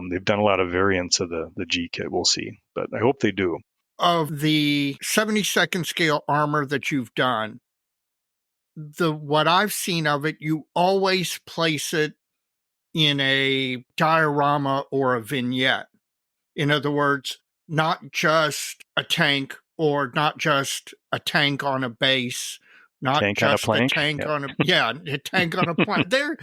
they've done a lot of variants of the G kit. We'll see, but I hope they do. Of the 72nd scale armor that you've done, what I've seen of it, you always place it in a diorama or a vignette. In other words, not just a tank or not just a tank on a base, not tank just on a, a tank on a tank on a plank. There,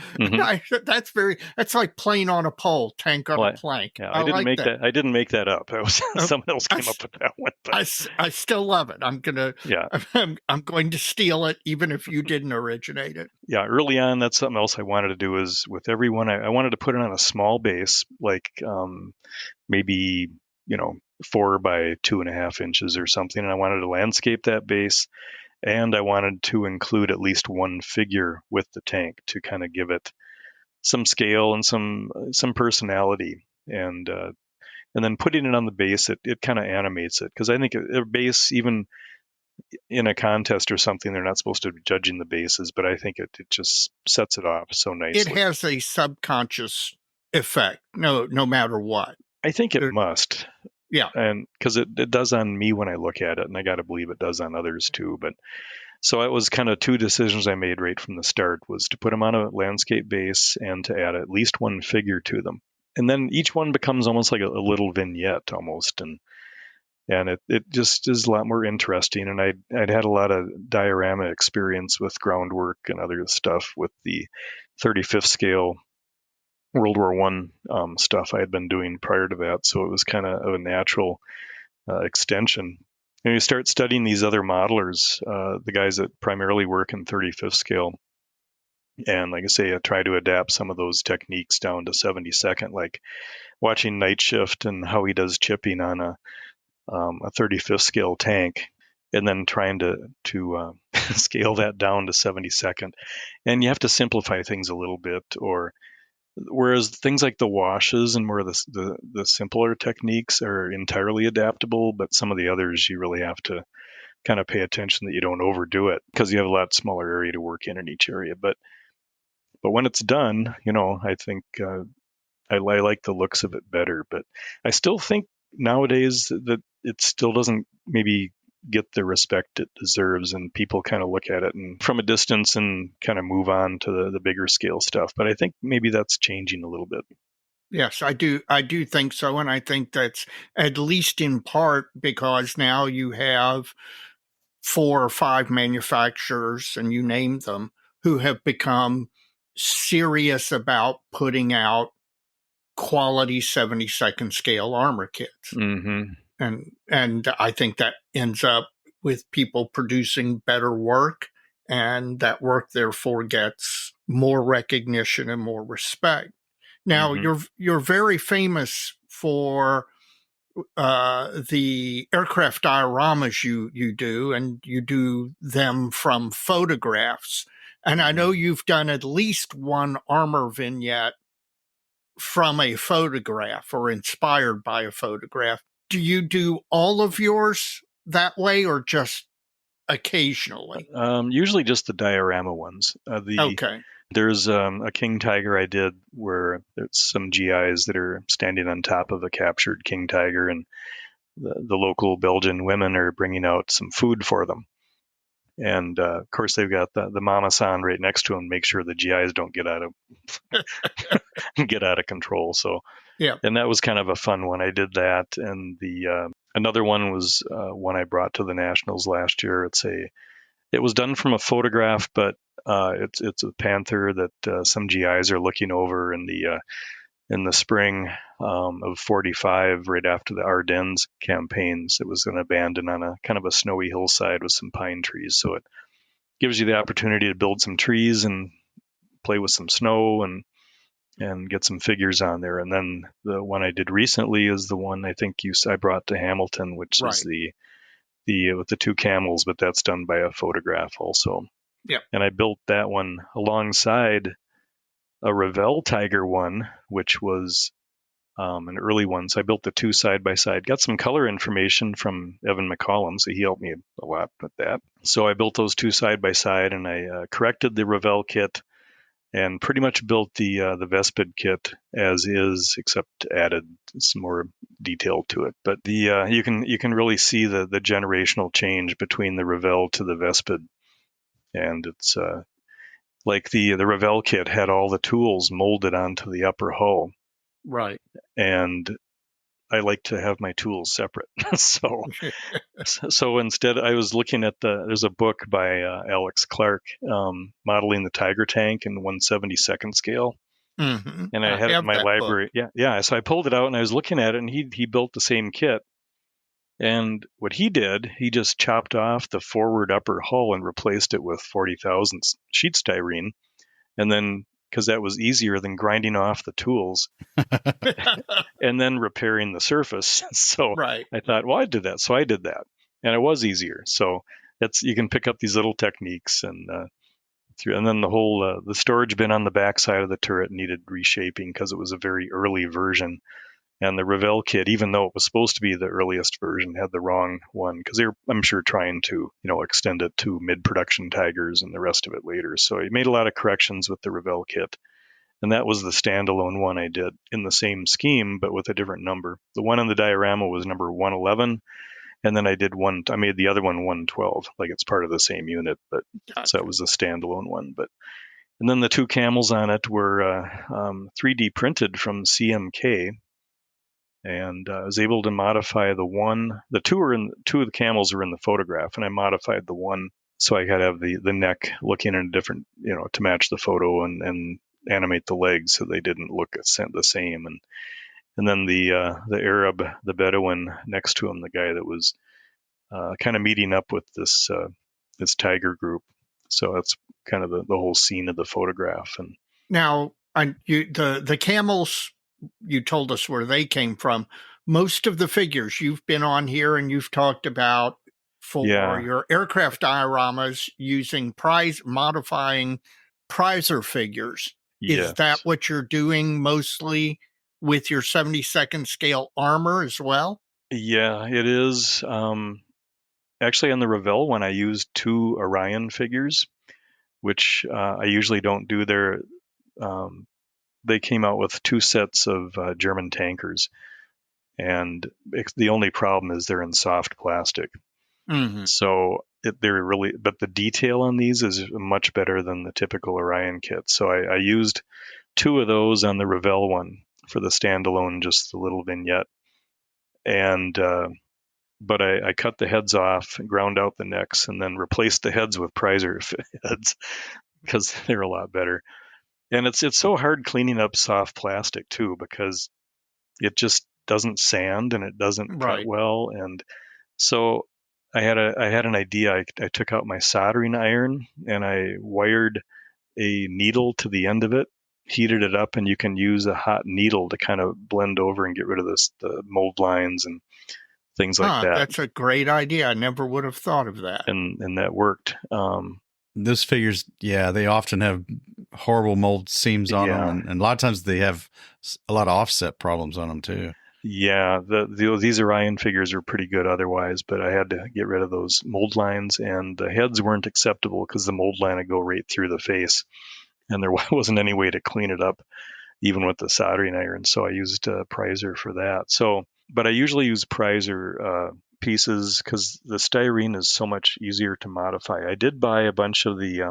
that's like plane on a pole, tank on a plank. Yeah, I didn't make that. I didn't make that up. That was someone else came up with that one. But. I still love it. I'm going to steal it, even if you didn't originate it. Yeah, early on, that's something else I wanted to do. Is with everyone, I wanted to put it on a small base, like maybe 4 by 2.5 inches or something, and I wanted to landscape that base. And I wanted to include at least one figure with the tank to kind of give it some scale and some personality. And then putting it on the base, it kind of animates it. Because I think a base, even in a contest or something, they're not supposed to be judging the bases, but I think it just sets it off so nicely. It has a subconscious effect, no matter what. I think it must. Yeah. And because it does on me when I look at it, and I got to believe it does on others too. But so it was kind of 2 decisions I made right from the start, was to put them on a landscape base and to add at least one figure to them. And then each one becomes almost like a little vignette almost. And it just is a lot more interesting. And I'd had a lot of diorama experience with groundwork and other stuff with the 35th scale World War One stuff I had been doing prior to that, so it was kind of a natural extension. And you start studying these other modelers, the guys that primarily work in 35th scale, and like I say, I try to adapt some of those techniques down to 72nd, like watching Night Shift and how he does chipping on a 35th scale tank, and then trying to scale that down to 72nd. And you have to simplify things a little bit, or whereas things like the washes and more of the simpler techniques are entirely adaptable, but some of the others you really have to kind of pay attention that you don't overdo it, because you have a lot smaller area to work in each area. But when it's done, I think I like the looks of it better. But I still think nowadays that it still doesn't maybe get the respect it deserves, and people kind of look at it and from a distance and kind of move on to the bigger scale stuff. But I think maybe that's changing a little bit. Yes, I do think so, and I think that's at least in part because now you have 4 or 5 manufacturers, and you name them, who have become serious about putting out quality 72nd scale armor kits. Mm-hmm. And I think that ends up with people producing better work, and that work therefore gets more recognition and more respect. Now, you're very famous for the aircraft dioramas you do, and you do them from photographs. And I know you've done at least one armor vignette from a photograph or inspired by a photograph. Do you do all of yours that way, or just occasionally? Usually just the diorama ones. Okay. There's a king tiger I did where there's some GIs that are standing on top of a captured king tiger, and the local Belgian women are bringing out some food for them. And of course, they've got the mama-san right next to them, make sure the GIs don't get out of control. So yeah, and that was kind of a fun one. I did that, and the another one was one I brought to the Nationals last year. It was done from a photograph, but it's a Panther that some GIs are looking over in the spring of '45, right after the Ardennes campaigns. It was an abandon on a kind of a snowy hillside with some pine trees. So it gives you the opportunity to build some trees and play with some snow and get some figures on there. And then the one I did recently is the one I think I brought to Hamilton, which is the with the 2 camels, but that's done by a photograph also. Yeah. And I built that one alongside a Revell Tiger one, which was an early one. So I built the 2 side by side, got some color information from Evan McCollum, so he helped me a lot with that. So I built those 2 side by side, and I corrected the Revell kit and pretty much built the Vespid kit as is, except added some more detail to it. But the you can really see the generational change between the Revell to the Vespid, and it's like the Revell kit had all the tools molded onto the upper hull, right? And I like to have my tools separate. So instead, I was looking at there's a book by Alex Clark, modeling the Tiger tank in 1/72nd scale. Mm-hmm. And I had it in my library. Book. Yeah. So I pulled it out and I was looking at it, and he built the same kit. And what he did, he just chopped off the forward upper hull and replaced it with 40,000 sheet styrene. And then, because that was easier than grinding off the tools and then repairing the surface. So I thought, well, I did that. So I did that, and it was easier. So you can pick up these little techniques, and then the whole the storage bin on the back side of the turret needed reshaping because it was a very early version. And the Revell kit, even though it was supposed to be the earliest version, had the wrong one because they were, I'm sure, trying to extend it to mid-production Tigers and the rest of it later. So I made a lot of corrections with the Revell kit, and that was the standalone one I did in the same scheme but with a different number. The one in the diorama was number 111, and then I made the other one 112, like it's part of the same unit, but so that was a standalone one. And then the 2 camels on it were 3D printed from CMK. And I was able to modify the 2 of the camels were in the photograph, and I modified the one so I could have the neck looking in a different, to match the photo, and animate the legs so they didn't look the same. And then the Arab, the Bedouin next to him, the guy that was kind of meeting up with this tiger group. So that's kind of the whole scene of the photograph. And now, the camels, you told us where they came from. Most of the figures you've been on here and you've talked about for your aircraft dioramas using modifying prizer figures. Yes. Is that what you're doing mostly with your 72nd scale armor as well? Yeah, it is. Actually, on the Revell one, I used 2 Orion figures, which I usually don't do. They came out with 2 sets of German tankers, and the only problem is they're in soft plastic. Mm-hmm. So they're really, but the detail on these is much better than the typical Orion kit. So I used 2 of those on the Revell one for the standalone, just the little vignette, and but I cut the heads off, ground out the necks, and then replaced the heads with prizer heads because they're a lot better. And it's so hard cleaning up soft plastic too, because it just doesn't sand and it doesn't cut well. And so I had an idea. I took out my soldering iron and I wired a needle to the end of it, heated it up, and you can use a hot needle to kind of blend over and get rid of the mold lines and things like that. That's a great idea. I never would have thought of that. And that worked. Those figures, they often have horrible mold seams on them, and a lot of times they have a lot of offset problems on them too. Yeah, these Orion figures are pretty good otherwise, but I had to get rid of those mold lines, and the heads weren't acceptable because the mold line would go right through the face, and there wasn't any way to clean it up, even with the soldering iron. So I used prizer for that. But I usually use prizer pieces because the styrene is so much easier to modify. I did buy a bunch of the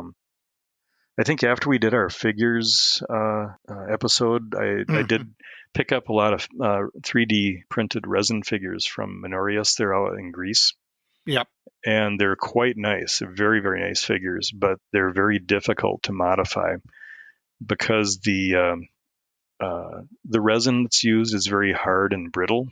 I think after we did our figures episode, I did pick up a lot of 3D printed resin figures from Minorius. They're out in Greece. Yep. And they're quite nice. They're very, very nice figures, but they're very difficult to modify because the resin that's used is very hard and brittle.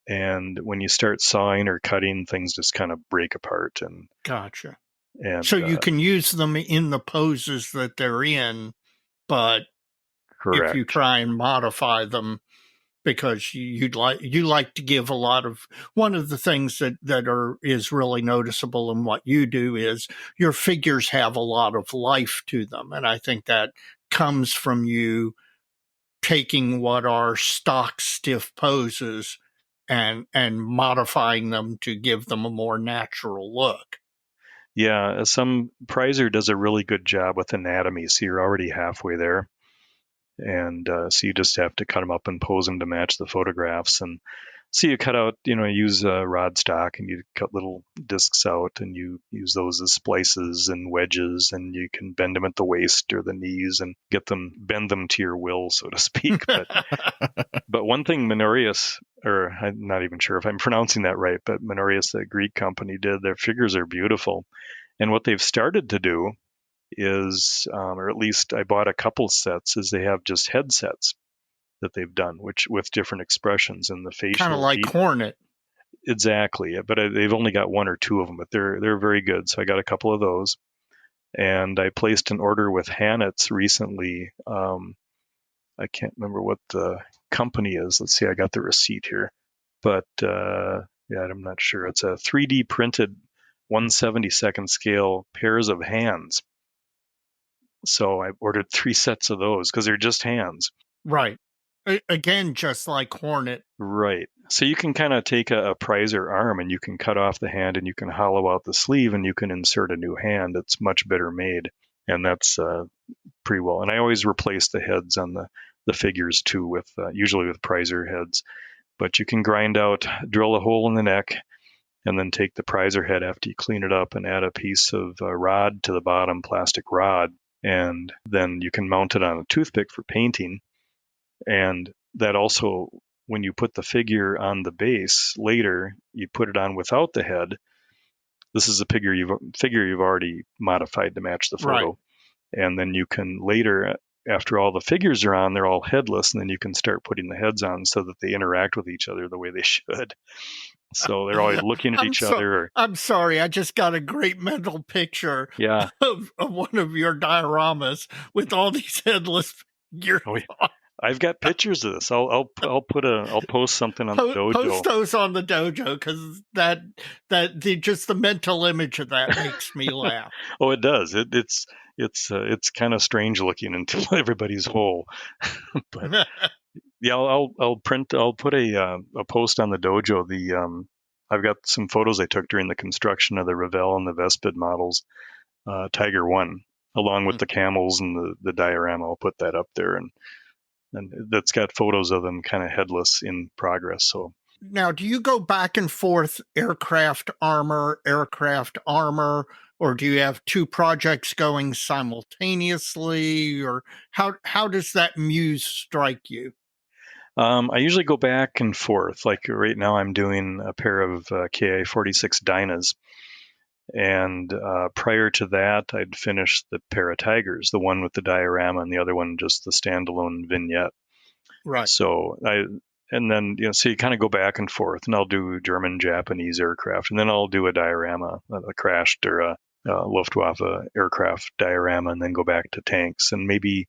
And when you start sawing or cutting, things just kind of break apart. And gotcha. And so you can use them in the poses that they're in, but correct. If you try and modify them, because you like to give a lot of, one of the things that is really noticeable in what you do is your figures have a lot of life to them, and I think that comes from you taking what are stock stiff poses and modifying them to give them a more natural look. Yeah, some prizer does a really good job with anatomy, so you're already halfway there. And so you just have to cut them up and pose them to match the photographs. And so you cut out, use rod stock, and you cut little discs out, and you use those as splices and wedges, and you can bend them at the waist or the knees and bend them to your will, so to speak. But one thing Minorius, or I'm not even sure if I'm pronouncing that right, but Minorius, the Greek company, did, their figures are beautiful. And what they've started to do is, or at least I bought a couple sets, is they have just headsets that they've done, which with different expressions in the facial. Kind of like Hornet. Exactly, but they've only got 1 or 2 of them, but they're very good. So I got a couple of those, and I placed an order with Hanitz recently. I can't remember what the company is. Let's see, I got the receipt here, but I'm not sure. It's a 3D printed 1/72nd scale pairs of hands. So I ordered 3 sets of those because they're just hands. Right. Again, just like Hornet. Right. So you can kind of take a prizer arm and you can cut off the hand and you can hollow out the sleeve and you can insert a new hand that's much better made. And that's pretty well. And I always replace the heads on the figures too, with usually with prizer heads. But you can drill a hole in the neck, and then take the prizer head after you clean it up and add a piece of rod to the bottom, plastic rod. And then you can mount it on a toothpick for painting. And that also, when you put the figure on the base later, you put it on without the head. This is a figure you've already modified to match the photo. Right. And then you can later, after all the figures are on, they're all headless, and then you can start putting the heads on so that they interact with each other the way they should. So they're always looking at each other. I'm sorry. I just got a great mental picture Yeah. of one of your dioramas with all these headless figures. Oh, yeah. I've got pictures of this. I'll post something on the dojo. Post those on the dojo, because just the mental image of that makes me laugh. Oh, it does. It's kind of strange looking until everybody's whole. But yeah, I'll put a post on the dojo. I've got some photos I took during the construction of the Revell and the Vespid models, Tiger 1, along with the camels and the diorama. I'll put that up there, and that's got photos of them kind of headless in progress. So now, do you go back and forth aircraft armor, or do you have two projects going simultaneously, or how does that muse strike you? I usually go back and forth. Like right now, I'm doing a pair of KI-46 Dynas. And prior to that, I'd finished the pair of Tigers, the one with the diorama and the other one just the standalone vignette. Right. So then so you kind of go back and forth, and I'll do German, Japanese aircraft, and then I'll do a diorama, a crashed or a Luftwaffe aircraft diorama, and then go back to tanks, and maybe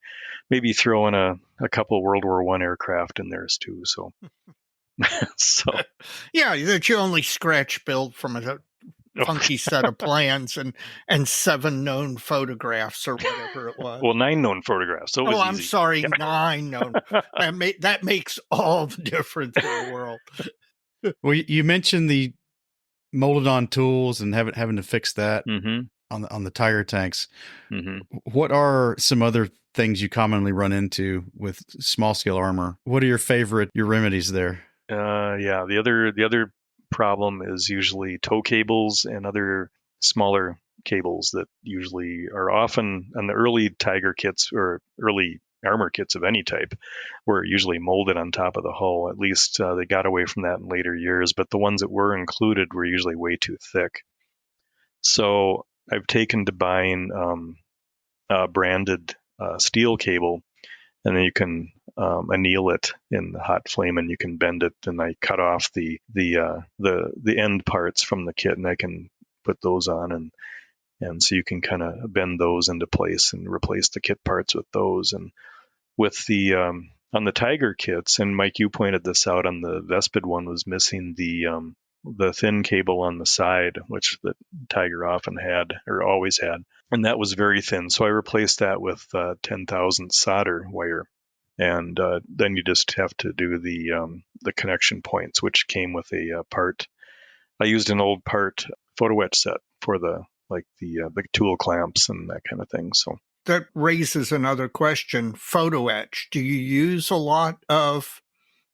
throw in a couple World War I aircraft in there too. So, yeah, that you only scratch build from a funky set of plans and 7 known photographs or whatever it was. Well, 9 known photographs. So I'm sorry, 9 known. That makes all the difference in the world. Well, you mentioned the molded on tools and having to fix that on the Tiger tanks. Mm-hmm. What are some other things you commonly run into with small scale armor? What are your remedies there? Yeah, the other problem is usually tow cables and other smaller cables that usually are often on the early Tiger kits or early armor kits of any type were usually molded on top of the hull. At least they got away from that in later years, but the ones that were included were usually way too thick. So I've taken to buying branded steel cable, and then you can anneal it in the hot flame, and you can bend it. And I cut off the end parts from the kit, and I can put those on, and so you can kind of bend those into place and replace the kit parts with those. And with the on the Tiger kits, and Mike, you pointed this out on the Vespid one, was missing the thin cable on the side, which the Tiger often had or always had, and that was very thin. So I replaced that with 10,000 solder wire, and then you just have to do the connection points, which came with a part. I used an old part photo etch set for the tool clamps and that kind of thing. So that raises another question. Photo etch. Do you use a lot of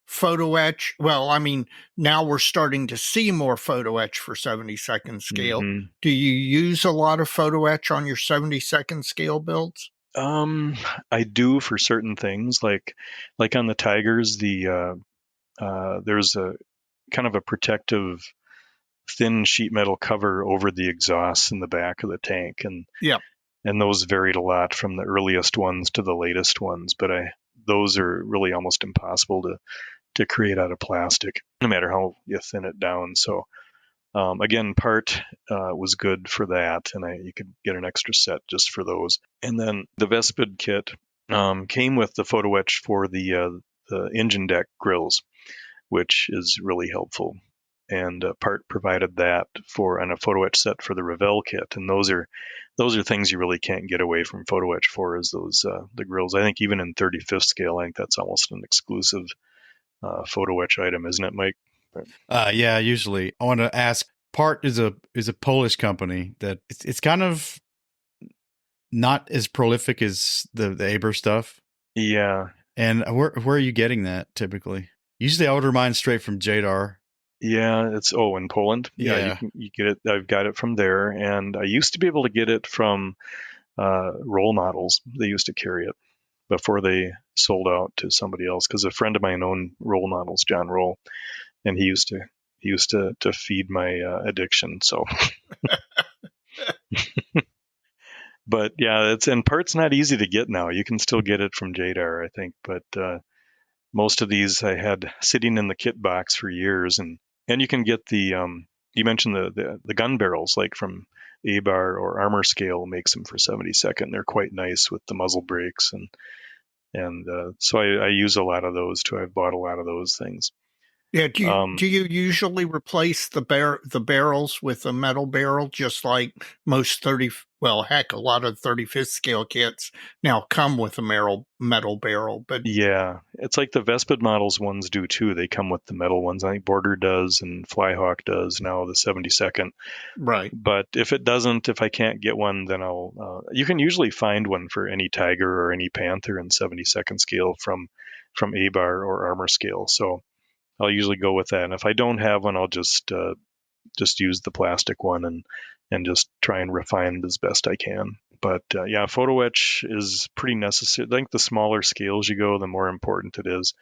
photo etch? Well, I mean, now we're starting to see more photo etch for 72nd scale. Mm-hmm. Do you use a lot of photo etch on your 72nd scale builds? I do for certain things, like on the Tigers, there's a kind of a protective thin sheet metal cover over the exhaust in the back of the tank, and those varied a lot from the earliest ones to the latest ones, but those are really almost impossible to create out of plastic, no matter how you thin it down. So again, part was good for that, and you could get an extra set just for those. And then the Vespid kit came with the photo etch for the engine deck grills, which is really helpful. And part provided that on a photo etch set for the Revell kit, and those are things you really can't get away from photo etch for, is those the grills. I think even in 35th scale, I think that's almost an exclusive photo etch item, isn't it, Mike? Yeah, usually. I want to ask, Part is a Polish company that it's kind of not as prolific as the Aber stuff. Yeah. And where are you getting that typically? Usually I order mine straight from Jadar. Yeah, it's in Poland. Yeah, you get it. I've got it from there, and I used to be able to get it from Role Models. They used to carry it before they sold out to somebody else, because a friend of mine owned Role Models, John Roll, and he used to feed my addiction. So, But yeah, and part's not easy to get now. You can still get it from JDAR, I think, but most of these I had sitting in the kit box for years, and you can get the you mentioned the gun barrels, like from ABAR or Armor Scale makes them for 72nd. They're quite nice with the muzzle brakes, and so I use a lot of those too. I've bought a lot of those things. Yeah. Do you usually replace the barrels with a metal barrel, just like most a lot of 35th scale kits now come with a metal barrel? But yeah, it's like the Vespid models ones do too. They come with the metal ones. I think Border does and Flyhawk does now, the 72nd. right. But if I can't get one, then you can usually find one for any Tiger or any Panther in 72nd scale from ABAR or Armor Scale. So I'll usually go with that. And if I don't have one, I'll just use the plastic one and just try and refine it as best I can. But yeah, photo etch is pretty necessary. I think the smaller scales you go, the more important it is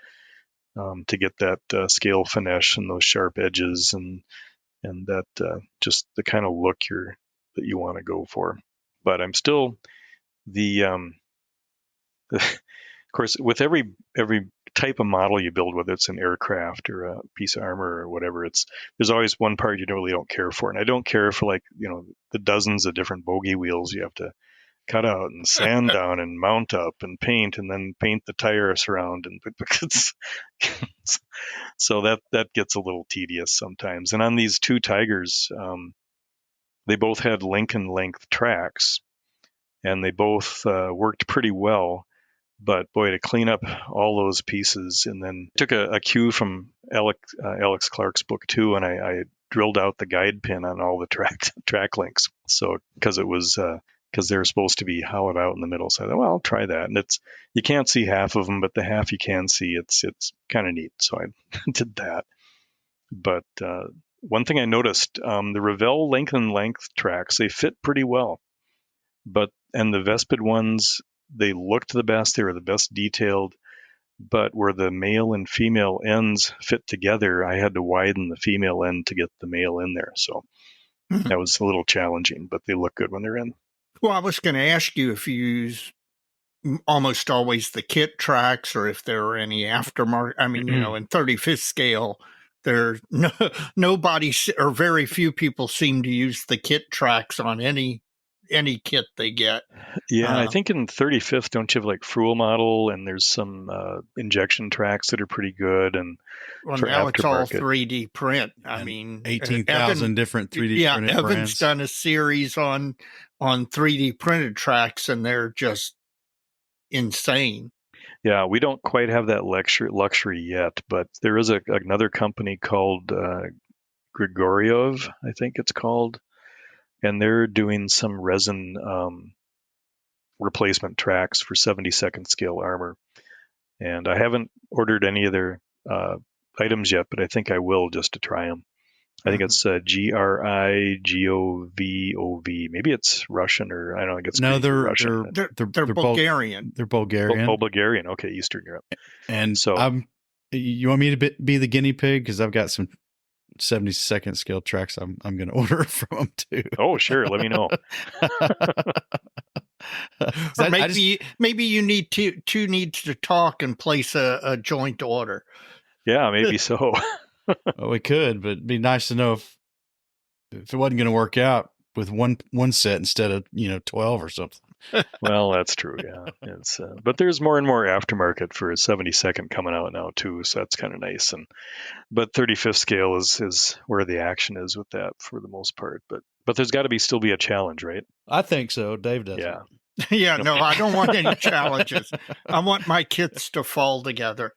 to get that scale finesse and those sharp edges and that just the kind of look that you want to go for. But I'm still of course, with every type of model you build, whether it's an aircraft or a piece of armor or whatever, there's always one part you really don't care for. And I don't care for the dozens of different bogey wheels you have to cut out and sand down and mount up and paint, and then paint the tires around, and so that gets a little tedious sometimes. And on these two Tigers, they both had Lincoln length tracks, and they both worked pretty well. But boy, to clean up all those pieces, and then took a cue from Alex Clark's book too, and I drilled out the guide pin on all the track links. So because they're supposed to be hollowed out in the middle, so I thought, well, I'll try that. And you can't see half of them, but the half you can see, it's kind of neat. So I did that. But one thing I noticed, the Revell Lincoln length tracks, they fit pretty well, and the Vespid ones, they looked the best. They were the best detailed, but where the male and female ends fit together, I had to widen the female end to get the male in there. So that was a little challenging, but they look good when they're in. Well, I was going to ask you if you use almost always the kit tracks, or if there are any aftermarket. I mean, in 35th scale, there's nobody or very few people seem to use the kit tracks on any kit they get. Yeah, I think in 35th, don't you have like Fruel model, and there's some injection tracks that are pretty good, and for now it's all aftermarket. 3D print. I mean, 18,000 different 3D printed Evan's brands. done a series on 3D printed tracks, and they're just insane. Yeah, we don't quite have that luxury yet, but there is another company called Grigoriev, I think it's called, and they're doing some resin replacement tracks for 72nd scale armor. And I haven't ordered any of their items yet, but I think I will, just to try them. I think it's Grigov. Maybe it's Russian, or I don't think it's Russian. They're Bulgarian. They're Bulgarian. Bulgarian. Okay, Eastern Europe. And so, you want me to be the guinea pig, because I've got some 72nd scale tracks I'm going to order from them too. Oh, sure. Let me know. Or maybe you need two needs to talk and place a joint order. Yeah, maybe so. Well, we could, but it'd be nice to know if it wasn't going to work out with one set instead of 12 or something. Well, that's true. Yeah, but there's more and more aftermarket for 72nd coming out now too, so that's kind of nice. But 35th scale is where the action is with that for the most part. But there's got to still be a challenge, right? I think so. Dave does. Yeah. Yeah. No, I don't want any challenges. I want my kits to fall together.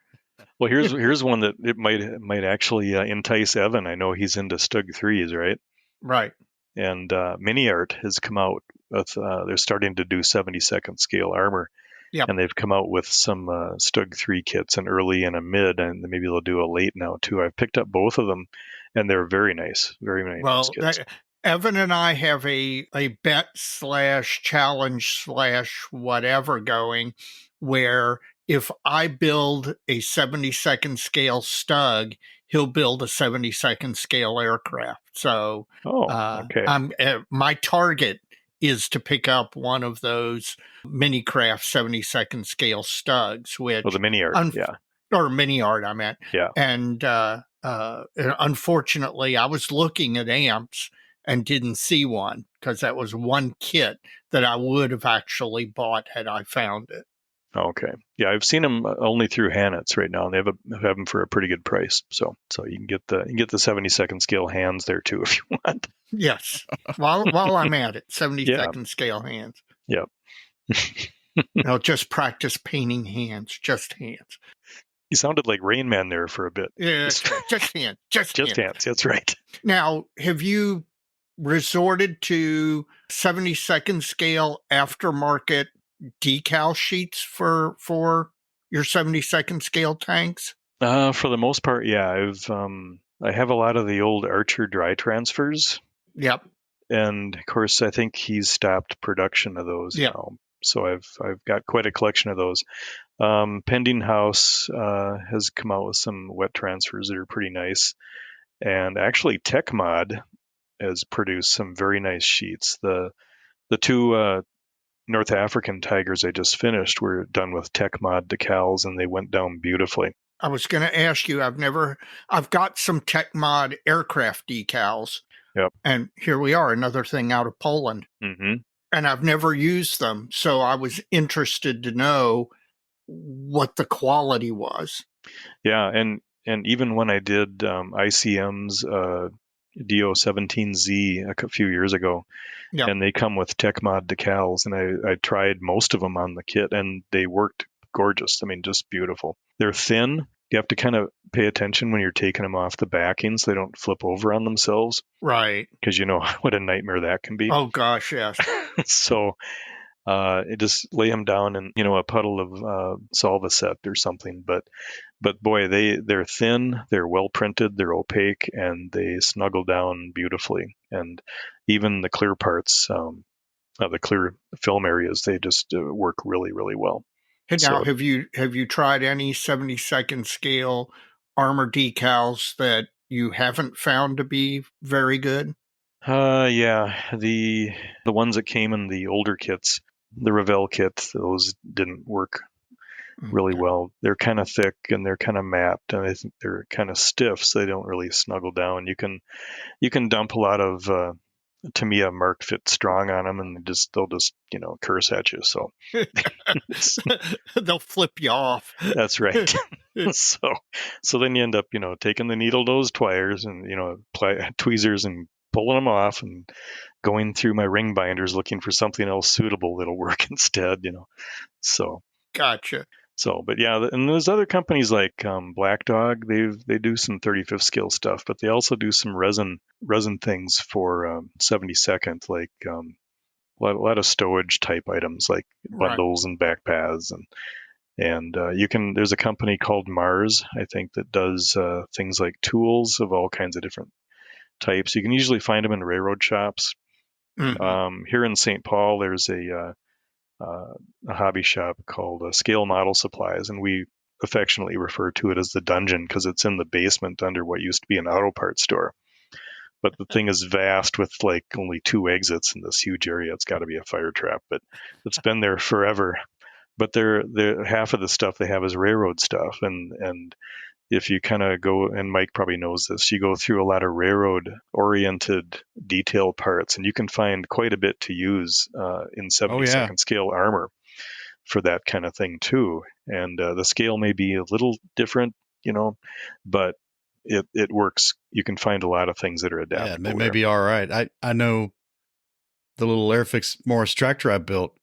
Well, here's one that it might actually entice Evan. I know he's into Stug 3s, right? Right. And Mini Art has come out with they're starting to do 72nd scale armor. Yep. And they've come out with some Stug 3 kits, an early and a mid, and maybe they'll do a late now too. I've picked up both of them, and they're very nice, very nice kits. Evan and I have a bet / challenge / whatever going, where if I build a 72nd scale Stug, he'll build a 72nd scale aircraft. So, okay. my target is to pick up one of those mini craft 72nd scale studs, which the mini art, or mini art, I meant. Yeah. And unfortunately, I was looking at amps and didn't see one, because that was one kit that I would have actually bought had I found it. Okay. Yeah, I've seen them only through Hannett's right now, and they have them for a pretty good price. So you can get the 72nd scale hands there too if you want. Yes. While I'm at it, 72nd scale hands. Yep. Just practice painting hands, just hands. You sounded like Rain Man there for a bit. Yeah, just hands. Just hands. That's right. Now, have you resorted to 72nd scale aftermarket decal sheets for your 72nd scale tanks? For the most part, yeah. I have a lot of the old Archer dry transfers. Yep. And of course, I think he's stopped production of those now. So I've got quite a collection of those. Pending House has come out with some wet transfers that are pretty nice. And actually, TechMod has produced some very nice sheets. The two North African Tigers I just finished were done with TechMod decals, and they went down beautifully. I was going to ask you, I've got some TechMod aircraft decals. Yep. And here we are, another thing out of Poland. Mm-hmm. And I've never used them, so I was interested to know what the quality was. Yeah, and even when I did ICM's DO17Z a few years ago, and they come with TechMod decals, and I tried most of them on the kit, and they worked gorgeous. I mean, just beautiful. They're thin. You have to kind of pay attention when you're taking them off the backing so they don't flip over on themselves. Right. Because you know what a nightmare that can be. Oh, gosh, yes. So just lay them down in, a puddle of Solvacet or something. But boy, they're thin, they're well printed, they're opaque, and they snuggle down beautifully. And even the clear parts, the clear film areas, they just work really, really well. Now, have you tried any 72nd scale armor decals that you haven't found to be very good? Yeah, the ones that came in the older kits, the Revell kits, those didn't work really well. They're kind of thick and they're kind of matte, and I think they're kind of stiff, so they don't really snuggle down. You can dump a lot of Tamiya Mark Fit Strong on them, and they'll just curse at you. So they'll flip you off. That's right. So then you end up taking the needle nose pliers and tweezers and pulling them off and going through my ring binders looking for something else suitable that'll work instead. So gotcha. So, but yeah, and there's other companies like Black Dog. They do some 35th scale stuff, but they also do some resin things for 72nd, like a lot of stowage type items like bundles and back paths, and there's a company called Mars, I think, that does things like tools of all kinds of different types. You can usually find them in railroad shops. Mm-hmm. Here in St. Paul, there's a hobby shop called Scale Model Supplies, and we affectionately refer to it as the dungeon because it's in the basement under what used to be an auto parts store. But the thing is vast with like only 2 exits in this huge area. It's got to be a fire trap, but it's been there forever. But they're half of the stuff they have is railroad stuff, and if you kind of go, and Mike probably knows this, you go through a lot of railroad-oriented detail parts, and you can find quite a bit to use in 72nd scale armor for that kind of thing too. And the scale may be a little different, but it works. You can find a lot of things that are adaptable. Yeah, it may be all right. I know the little Airfix Morris tractor I built,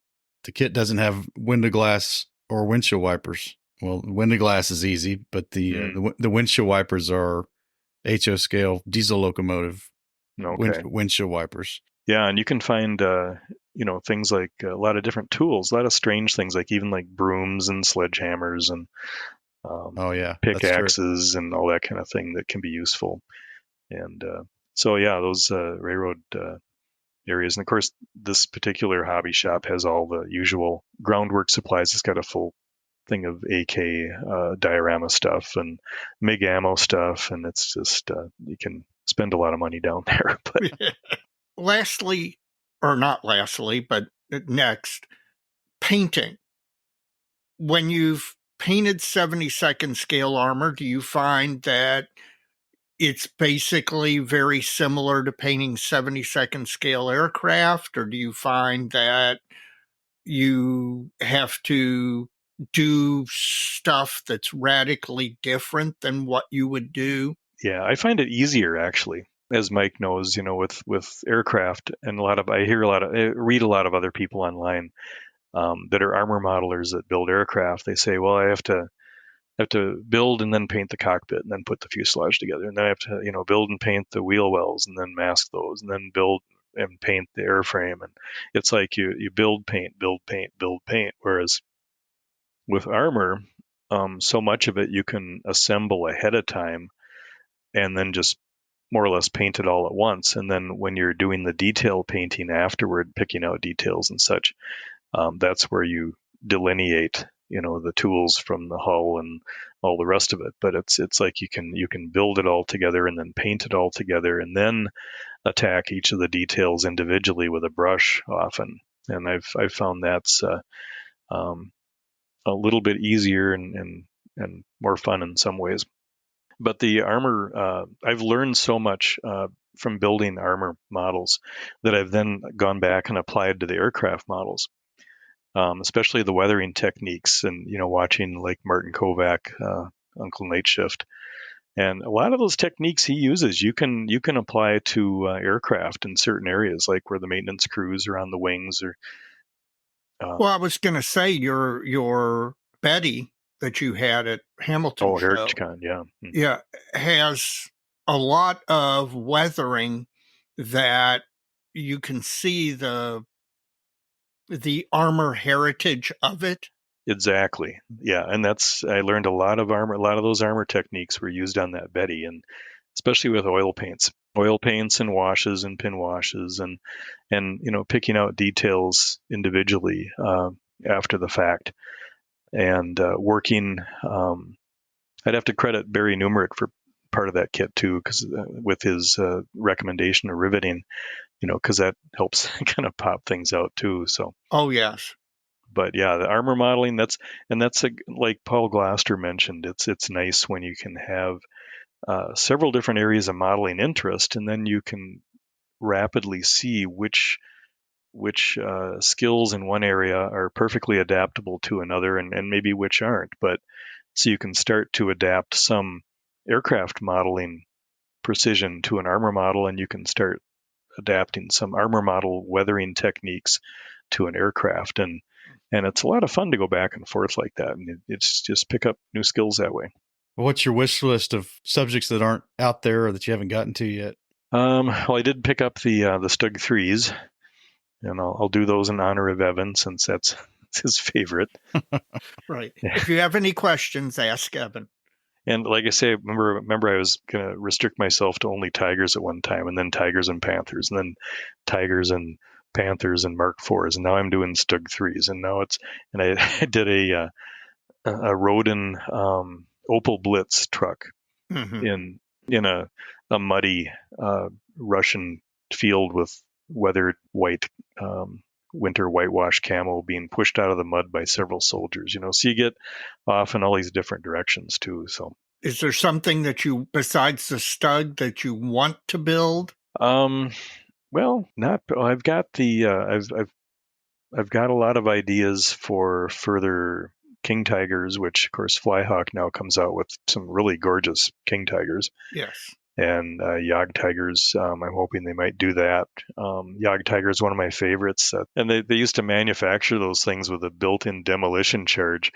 the kit doesn't have window glass or windshield wipers. Well, window glass is easy, but the windshield wipers are HO scale diesel locomotive windshield wipers. Yeah, and you can find things like a lot of different tools, a lot of strange things, like even like brooms and sledgehammers and pickaxes and all that kind of thing that can be useful. And those railroad areas. And of course, this particular hobby shop has all the usual groundwork supplies. It's got a full thing of AK diorama stuff and MiG ammo stuff, and it's just you can spend a lot of money down there. But lastly, or not lastly, but next, painting. When you've painted 72nd scale armor, do you find that it's basically very similar to painting 72nd scale aircraft, or do you find that you have to do stuff that's radically different than what you would do? Yeah, I find it easier actually. As Mike knows, with aircraft and I read a lot of other people online that are armor modelers that build aircraft. They say, well, I have to build and then paint the cockpit and then put the fuselage together, and then I have to build and paint the wheel wells and then mask those, and then build and paint the airframe. And it's like you build, paint, build, paint, build, paint. Whereas with armor, so much of it you can assemble ahead of time and then just more or less paint it all at once. And then when you're doing the detail painting afterward, picking out details and such, that's where you delineate, the tools from the hull and all the rest of it. But it's like you can build it all together and then paint it all together and then attack each of the details individually with a brush often. And I've found that's a little bit easier and more fun in some ways. But the armor, I've learned so much from building armor models that I've then gone back and applied to the aircraft models, especially the weathering techniques and, watching like Martin Kovac, Uncle Night Shift. And a lot of those techniques he uses, you can apply to aircraft in certain areas, like where the maintenance crews are on the wings. Or Well, I was going to say your Betty that you had at Hamilton HeritageCon, yeah. Yeah, has a lot of weathering that you can see the armor heritage of it. Exactly. Yeah. And I learned a lot of those armor techniques were used on that Betty, and especially with oil paints and washes and pin washes and picking out details individually after the fact, and working. I'd have to credit Barry Numerick for part of that kit too, because with his recommendation of riveting, because that helps kind of pop things out too. So. Oh yes. But yeah, the armor modeling, like Paul Gloster mentioned, it's nice when you can have several different areas of modeling interest, and then you can rapidly see which skills in one area are perfectly adaptable to another, and maybe which aren't. But so you can start to adapt some aircraft modeling precision to an armor model, and you can start adapting some armor model weathering techniques to an aircraft, and it's a lot of fun to go back and forth like that, and it's just pick up new skills that way. What's your wish list of subjects that aren't out there or that you haven't gotten to yet? Well, I did pick up the Stug 3s, and I'll do those in honor of Evan, since that's his favorite. Right. If you have any questions, ask Evan. And like I say, remember I was going to restrict myself to only Tigers at one time, and then Tigers and Panthers, and then Tigers and Panthers and Mark IVs, and now I'm doing Stug 3s, and now I did a Rodin Opel Blitz truck in a muddy Russian field with weathered white winter whitewash camo being pushed out of the mud by several soldiers. So you get off in all these different directions too. So is there something that you, besides the Stug, that you want to build? Well, I've got I've got a lot of ideas for further King Tigers, which of course Flyhawk now comes out with some really gorgeous King Tigers. Yes. And Yag Tigers, I'm hoping they might do that. Yag Tiger is one of my favorites. And they used to manufacture those things with a built-in demolition charge,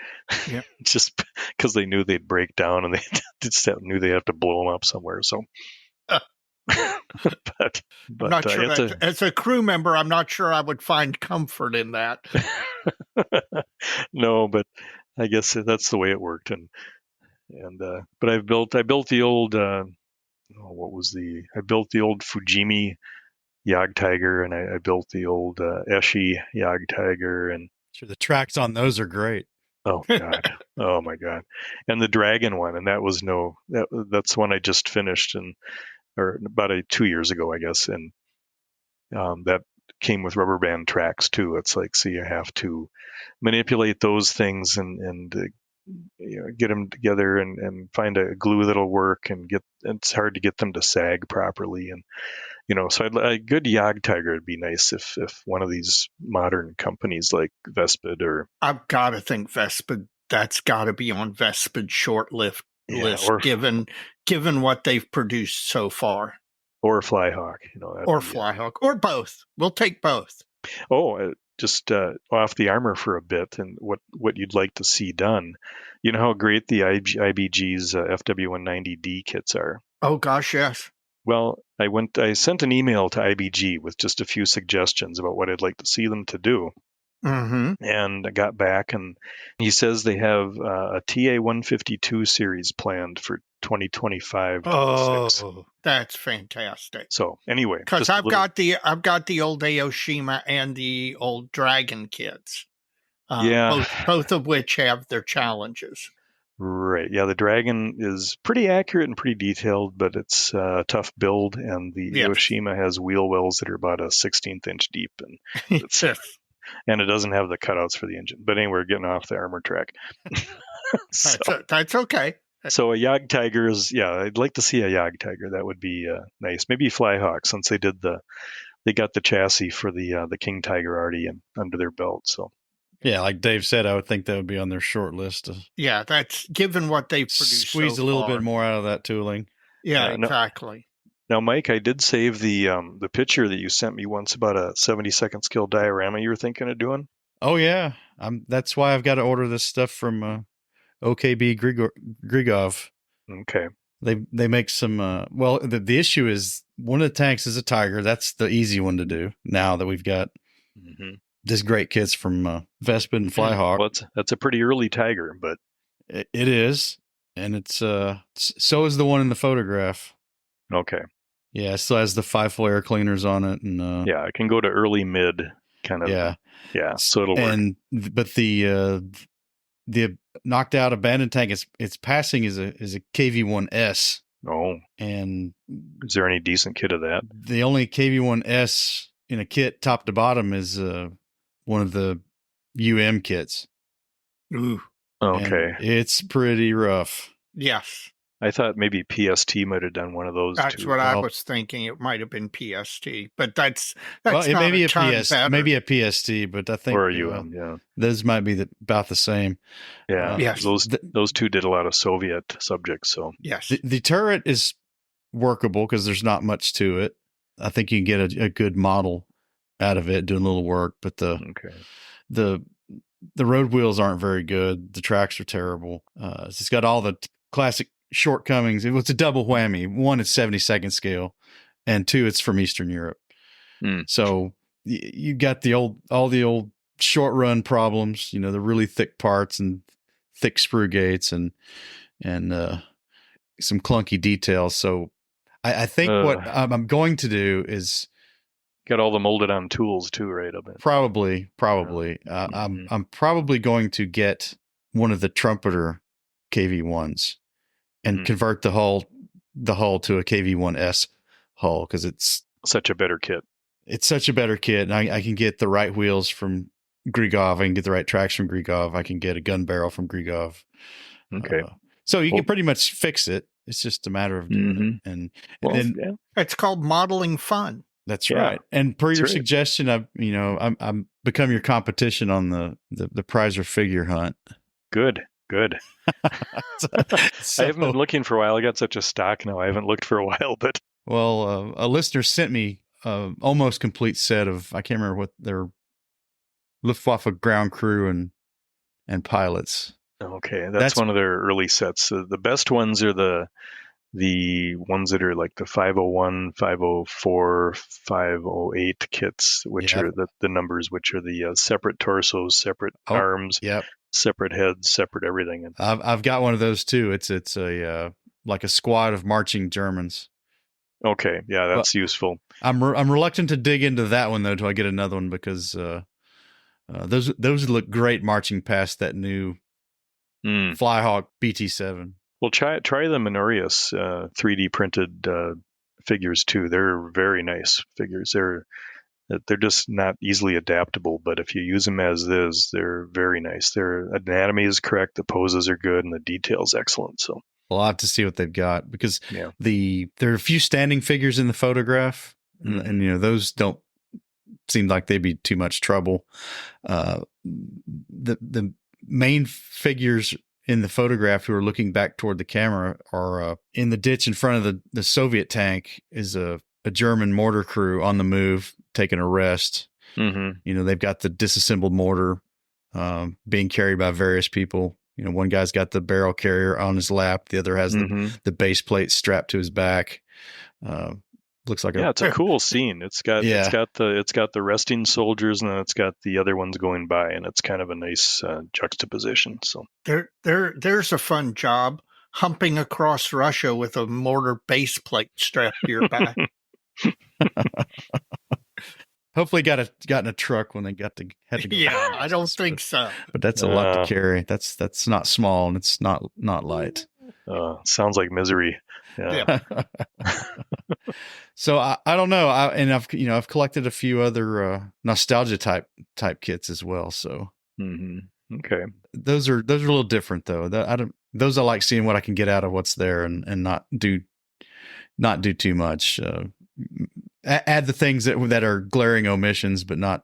yeah. just because they knew they'd break down, and they just knew they have to blow them up somewhere. So, but I'm not sure as a crew member, I'm not sure I would find comfort in that. No, but I guess that's the way it worked. But I built the old. I built the old Fujimi Yag Tiger, and I built the old Eshi Yag Tiger, and sure, the tracks on those are great. Oh God, oh my God, and the Dragon one, and that's one I just finished, or about 2 years ago, I guess, and that came with rubber band tracks too. It's like, so you have to manipulate those things and get them together and find a glue that'll work, and it's hard to get them to sag properly. And so a good Yag Tiger would be nice if one of these modern companies like Vespid or I've got to think Vespid. That's got to be on Vespid's short list, given what they've produced so far. Or Flyhawk, or Flyhawk, or both. We'll take both. Oh, just off the armor for a bit, and what you'd like to see done. You know how great the IBG's FW190D kits are. Oh gosh, yes. Well, I sent an email to IBG with just a few suggestions about what I'd like to see them to do. Mm-hmm. And I got back, and he says they have a TA-152 series planned for 2025. Oh, that's fantastic. So anyway, because I've got the old Aoshima and the old Dragon kits. Both of which have their challenges. Right. Yeah, the Dragon is pretty accurate and pretty detailed, but it's a tough build, and the Aoshima has wheel wells that are about a 16th inch deep, and and it doesn't have the cutouts for the engine. But anyway, we're getting off the armor track. That's okay. So a Yag Tiger is, I'd like to see a Yag Tiger. That would be nice. Maybe Flyhawk, since they got the chassis for the King Tiger already under their belt. So. Yeah, like Dave said, I would think that would be on their short list. Yeah, that's given what they've produced. Squeeze a little bit more out of that tooling. Yeah, exactly. Now, Mike, I did save the picture that you sent me once about a 70-second scale diorama you were thinking of doing. Oh yeah, that's why I've got to order this stuff from OKB Grigov. Okay. They make some. The issue is one of the tanks is a Tiger. That's the easy one to do now that we've got. Mm-hmm. This great kits from Vespid and Flyhawk. Well, that's a pretty early Tiger, but it is, and it's so is the one in the photograph. Okay. Yeah, it still has the 5 flare cleaners on it, and I can go to early mid kind of. Yeah. So it'll work. But the knocked out abandoned tank, its passing is a KV-1S. Oh. And is there any decent kit of that? The only KV-1S in a kit, top to bottom, is one of the kits. Ooh. Okay. And it's pretty rough. Yes. I thought maybe PST might have done one of those. That's what I was thinking. It might have been PST, but that's it may be maybe a PST, but I think or a those might be about the same. Yeah. Yes. Those two did a lot of Soviet subjects. So yes, the turret is workable because there's not much to it. I think you can get a good model out of it doing a little work, but the road wheels aren't very good. The tracks are terrible. It's got all the classic shortcomings. It's a double whammy. One, it's 70-second scale, and two, it's from Eastern Europe. So you got all the old short run problems. The really thick parts and thick sprue gates and some clunky details. So I think what I'm going to do is got all the molded on tools too, right? Probably. I'm probably going to get one of the trumpeter KV-1s and convert the hull to a KV-1S hull because it's such a better kit. It's such a better kit, and I can get the right wheels from Grigov. I can get the right tracks from Grigov. I can get a gun barrel from Grigov. Okay. So you can pretty much fix it. It's just a matter of doing it. And then it's called modeling fun. That's right. And per your suggestion, I'm become your competition on the prize or figure hunt. Good. I haven't been looking for a while. I got such a stock now. I haven't looked for a while, but a listener sent me almost complete set of, I can't remember what their Luftwaffe ground crew and pilots. Okay, that's one of their early sets. The best ones are the ones that are like the 501, 504, 508 kits, which are the numbers, which are the separate torsos, separate arms, separate heads, separate everything. And I've got one of those too. It's a like a squad of marching Germans. Okay, yeah, that's useful. I'm reluctant to dig into that one though till I get another one because those look great marching past that new Flyhawk BT7. Well, try the Minorius 3D printed figures too. They're very nice figures. they're just not easily adaptable. But if you use them as is, they're very nice. Their anatomy is correct, the poses are good, and the detail's excellent. So I'll have to see what they've got, because yeah. there are a few standing figures in the photograph, and those don't seem like they'd be too much trouble. The main figures in the photograph who are looking back toward the camera are in the ditch in front of the Soviet tank is a German mortar crew on the move, taking a rest. They've got the disassembled mortar being carried by various people. One guy's got the barrel carrier on his lap. The other has the base plate strapped to his back. Looks like it's a cool scene. It's got the resting soldiers, and then it's got the other ones going by, and it's kind of a nice juxtaposition. So there's a fun job, humping across Russia with a mortar base plate strapped to your back. Hopefully got in a truck when they had to go. Yeah, I don't think so. But that's a lot to carry. That's not small, and it's not light. Sounds like misery. Yeah. So I don't know. I've collected a few other nostalgia type kits as well. So okay, those are a little different though. Those I like seeing what I can get out of what's there, and not do too much. Add the things that are glaring omissions, but not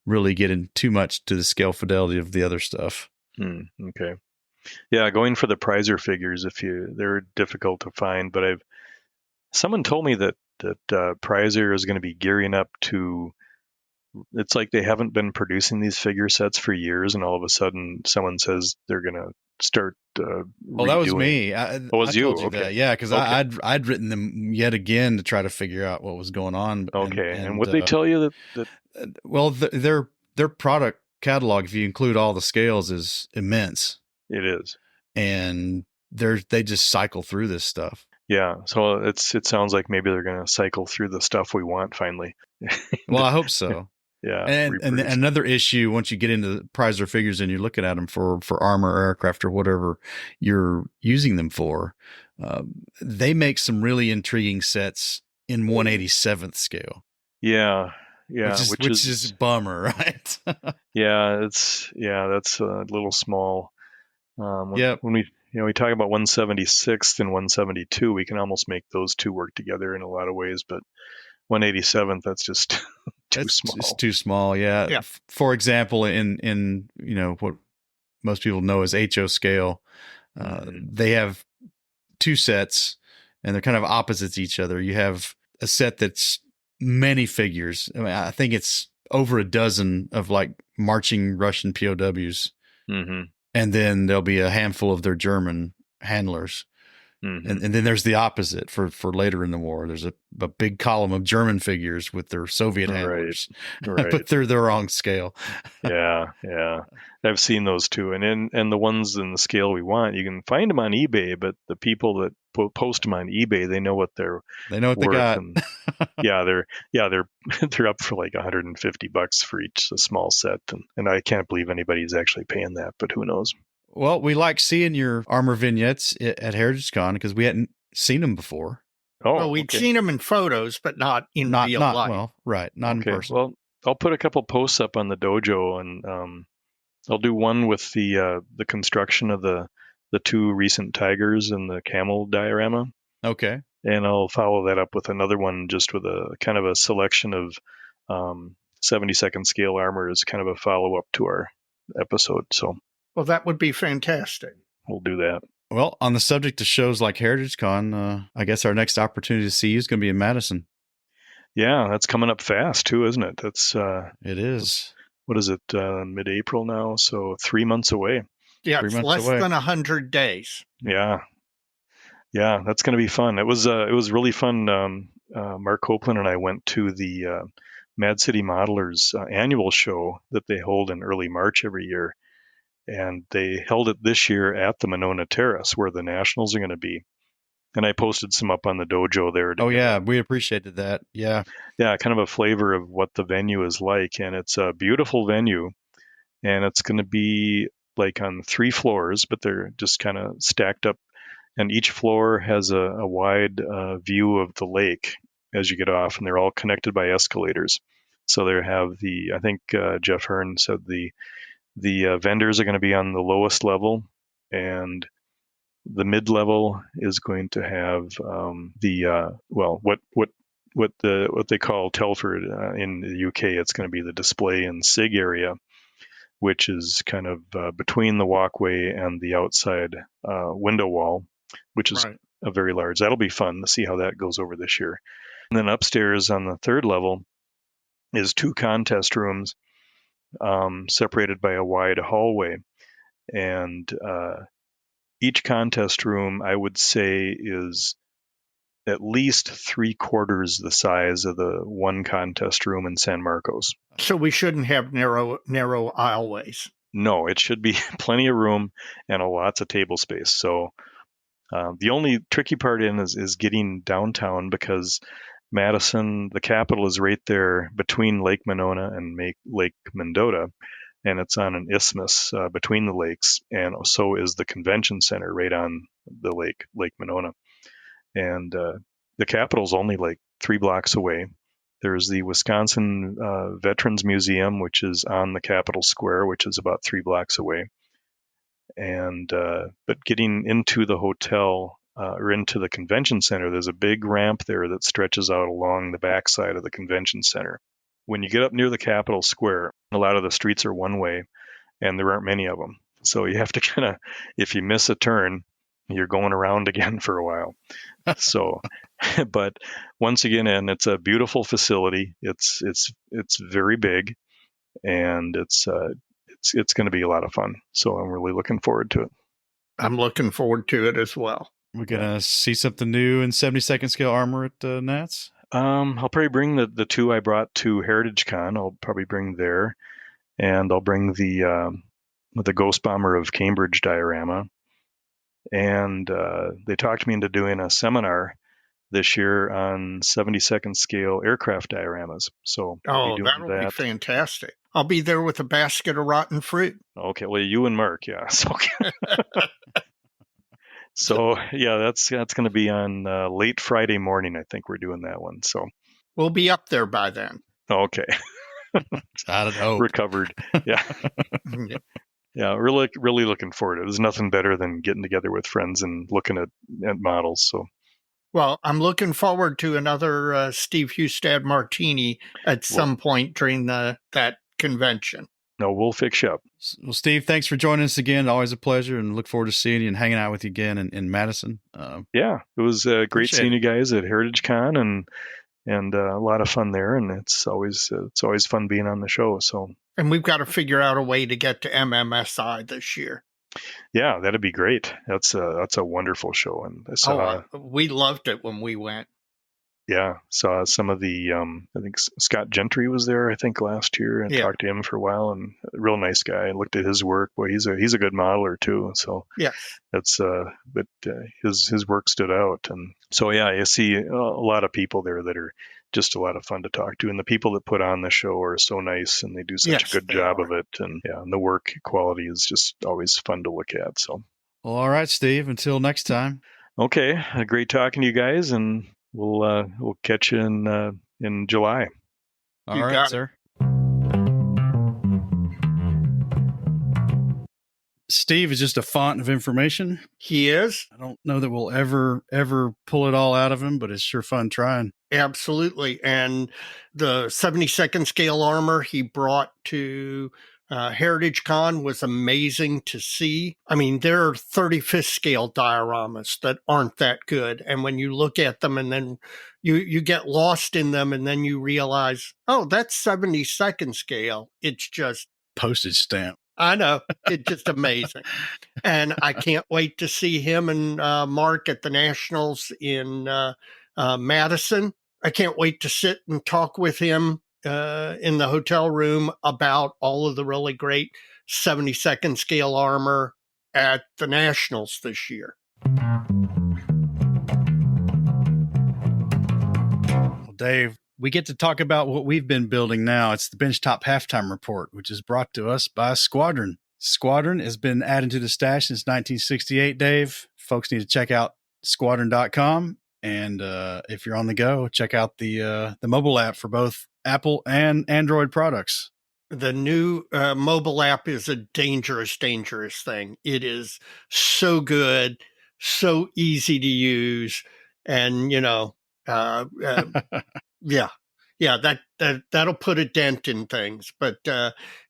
really getting too much to the scale fidelity of the other stuff. Okay. Yeah, going for the prizer figures, they're difficult to find, but someone told me that Prizer is going to be gearing up to. It's like they haven't been producing these figure sets for years, and all of a sudden, someone says they're going to start. Well, that was me. Was you? Okay. That. Yeah, because I'd written them yet again to try to figure out what was going on. Okay, and would they tell you that? Well, their product catalog, if you include all the scales, is immense. It is, and they just cycle through this stuff. Yeah, so it sounds like maybe they're going to cycle through the stuff we want finally. Well, I hope so. Yeah, and another issue, once you get into the prizer figures and you're looking at them for armor, or aircraft, or whatever you're using them for, they make some really intriguing sets in 1/87th scale. Yeah, which is a bummer, right? that's a little small. When we talk about 176th and 172, we can almost make those two work together in a lot of ways, but 187th, that's just small. It's too small. Yeah. For example, in what most people know as HO scale, they have two sets, and they're kind of opposites each other. You have a set that's many figures. I mean, I think it's over a dozen of like marching Russian POWs. And then there'll be a handful of their German handlers. And then there's the opposite for later in the war. There's a big column of German figures with their Soviet handlers, right. But they're the wrong scale. Yeah. I've seen those too. And the ones in the scale we want, you can find them on eBay, but the people that post them on eBay, they know what they got. And they're up for like $150 for each small set. And I can't believe anybody's actually paying that, but who knows? Well, we like seeing your armor vignettes at HeritageCon because we hadn't seen them before. Well, we'd seen them in photos, but not in real life. Well, right, not in person. Well, I'll put a couple posts up on the dojo, and I'll do one with the construction of the two recent tigers and the camel diorama. Okay. And I'll follow that up with another one just with a kind of a selection of 72nd scale armor as kind of a follow-up to our episode. So. Well, that would be fantastic. We'll do that. Well, on the subject of shows like HeritageCon, I guess our next opportunity to see you is going to be in Madison. Yeah, that's coming up fast too, isn't it? It is. What is it? Mid-April now, so 3 months away. Yeah, it's less than 100 days. Yeah, that's going to be fun. It was really fun. Mark Copeland and I went to the Mad City Modelers annual show that they hold in early March every year. And they held it this year at the Monona Terrace where the Nationals are going to be. And I posted some up on the dojo there. Oh, yeah. We appreciated that. Yeah. Yeah. Kind of a flavor of what the venue is like. And it's a beautiful venue. And it's going to be like on 3 floors, but they're just kind of stacked up. And each floor has a wide view of the lake as you get off. And they're all connected by escalators. So they have I think Jeff Hearn said the vendors are going to be on the lowest level, and the mid level is going to have what they call Telford in the UK. It's going to be the display and SIG area, which is kind of between the walkway and the outside window wall, which is a very large. That'll be fun to see how that goes over this year. And then upstairs on the third level is 2 contest rooms separated by a wide hallway. And each contest room, I would say, is at least 3/4 the size of the one contest room in San Marcos. So we shouldn't have narrow aisleways. No, it should be plenty of room and lots of table space. So the only tricky part is getting downtown, because Madison, the capital, is right there between Lake Monona and Lake Mendota, and it's on an isthmus between the lakes, and so is the convention center right on the Lake Monona. And the capital's only like 3 blocks away. There's the Wisconsin Veterans Museum, which is on the Capitol Square, which is about 3 blocks away. And but getting into the hotel or into the convention center, there's a big ramp there that stretches out along the backside of the convention center. When you get up near the Capitol Square, a lot of the streets are one way, and there aren't many of them. So you have to kind of, if you miss a turn, you're going around again for a while. So, but once again, and it's a beautiful facility. It's very big, and it's going to be a lot of fun. So I'm really looking forward to it. I'm looking forward to it as well. We're gonna see something new in 72nd scale armor at Nats. I'll probably bring the 2 I brought to HeritageCon. I'll probably bring there, and I'll bring the Ghost Bomber of Cambridge diorama. And they talked me into doing a seminar this year on 72nd scale aircraft dioramas. So that'll be fantastic. I'll be there with a basket of rotten fruit. Okay, well, you and Mark, yeah. So yeah, that's going to be on late Friday morning. I think we're doing that one. So we'll be up there by then. Okay. I don't know. Recovered. Yeah. Yeah, really looking forward to it. There's nothing better than getting together with friends and looking at models. So, well, I'm looking forward to another Steve Hustad martini at some point during that convention. No, we'll fix you up. Well, Steve, thanks for joining us again. Always a pleasure, and look forward to seeing you and hanging out with you again in Madison. Yeah, it was great seeing you guys at HeritageCon, and a lot of fun there. And it's always fun being on the show. So. And we've got to figure out a way to get to MMSI this year. Yeah, that'd be great. That's a wonderful show, and we loved it when we went. Yeah, saw some of the I think Scott Gentry was there, I think, last year, and talked to him for a while, and a real nice guy. I looked at his work. Boy, he's a good modeler too. So yeah, that's but his work stood out, and so yeah, you see a lot of people there that are just a lot of fun to talk to, and the people that put on the show are so nice, and they do such a good job of it, and and the work quality is just always fun to look at. So, well, all right, Steve. Until next time. Okay, great talking to you guys, and we'll catch you in July. All right, sir. Steve is just a font of information. He is. I don't know that we'll ever pull it all out of him, but it's sure fun trying. Absolutely. And the 72nd scale armor he brought to HeritageCon was amazing to see. I mean, there are 35th scale dioramas that aren't that good. And when you look at them and then you get lost in them, and then you realize, oh, that's 72nd scale. It's just postage stamp. I know. It's just amazing. And I can't wait to see him and Mark at the Nationals in Madison. I can't wait to sit and talk with him in the hotel room about all of the really great 72nd scale armor at the Nationals this year. Well, Dave, we get to talk about what we've been building now. It's the Benchtop Halftime Report, which is brought to us by Squadron. Squadron has been added to the stash since 1968, Dave. Folks need to check out squadron.com. And if you're on the go, check out the mobile app for both Apple and Android products. The new mobile app is a dangerous, dangerous thing. It is so good, so easy to use, and yeah, that'll put a dent in things. But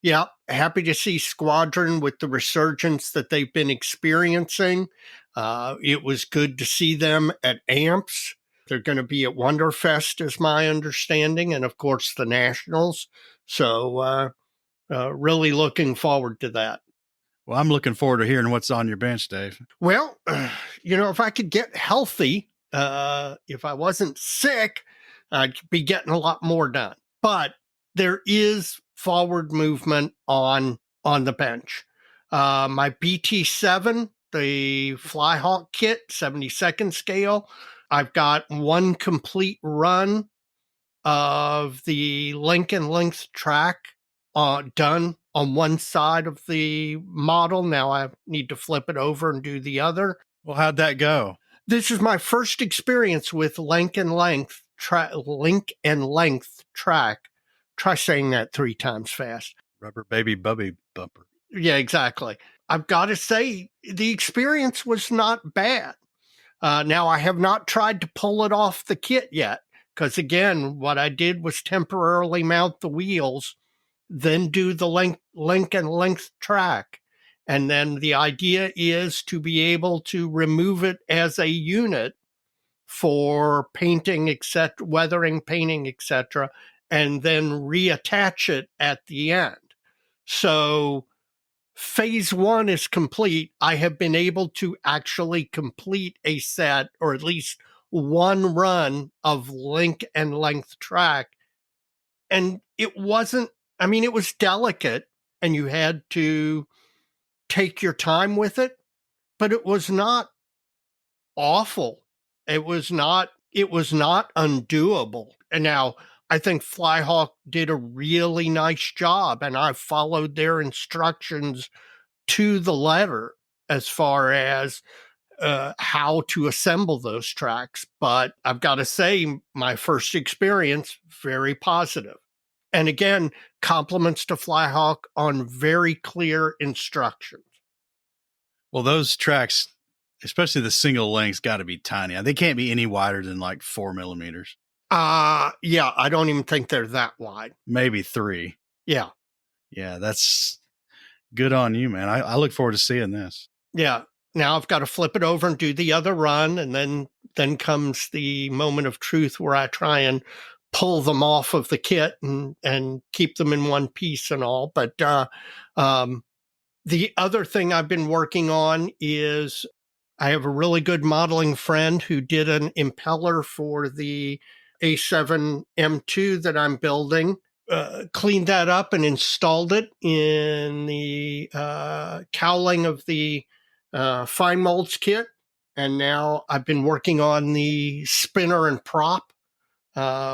yeah, happy to see Squadron with the resurgence that they've been experiencing. It was good to see them at AMPS. They're going to be at Wonderfest, is my understanding, and of course the Nationals. So really looking forward to that. Well, I'm looking forward to hearing what's on your bench, Dave. Well, if I could get healthy, if I wasn't sick, I'd be getting a lot more done. But there is forward movement on the bench. My BT7, the Flyhawk kit, 72nd scale, I've got one complete run of the link and length track done on one side of the model. Now I need to flip it over and do the other. Well, how'd that go? This is my first experience with link and length track. Try saying that 3 times fast. Rubber baby bubby bumper. Yeah, exactly. I've got to say the experience was not bad. Now I have not tried to pull it off the kit yet, because again, what I did was temporarily mount the wheels, then do the link and length track. And then the idea is to be able to remove it as a unit for painting, etc., weathering, painting, etc., and then reattach it at the end. So phase 1 is complete. I have been able to actually complete a set, or at least one run of link and length track. And it wasn't, it was delicate and you had to take your time with it, but it was not awful. It was not undoable. And now I think Flyhawk did a really nice job, and I followed their instructions to the letter as far as how to assemble those tracks. But I've got to say, my first experience, very positive. And again, compliments to Flyhawk on very clear instructions. Well, those tracks, especially the single lengths, got to be tiny. They can't be any wider than like 4 millimeters. Yeah, I don't even think they're that wide. Maybe 3. Yeah. Yeah, that's good on you, man. I look forward to seeing this. Yeah. Now I've got to flip it over and do the other run, and then comes the moment of truth where I try and pull them off of the kit and keep them in one piece and all. But the other thing I've been working on is I have a really good modeling friend who did an impeller for the A7 M2 that I'm building, cleaned that up and installed it in the cowling of the fine molds kit. And now I've been working on the spinner and prop,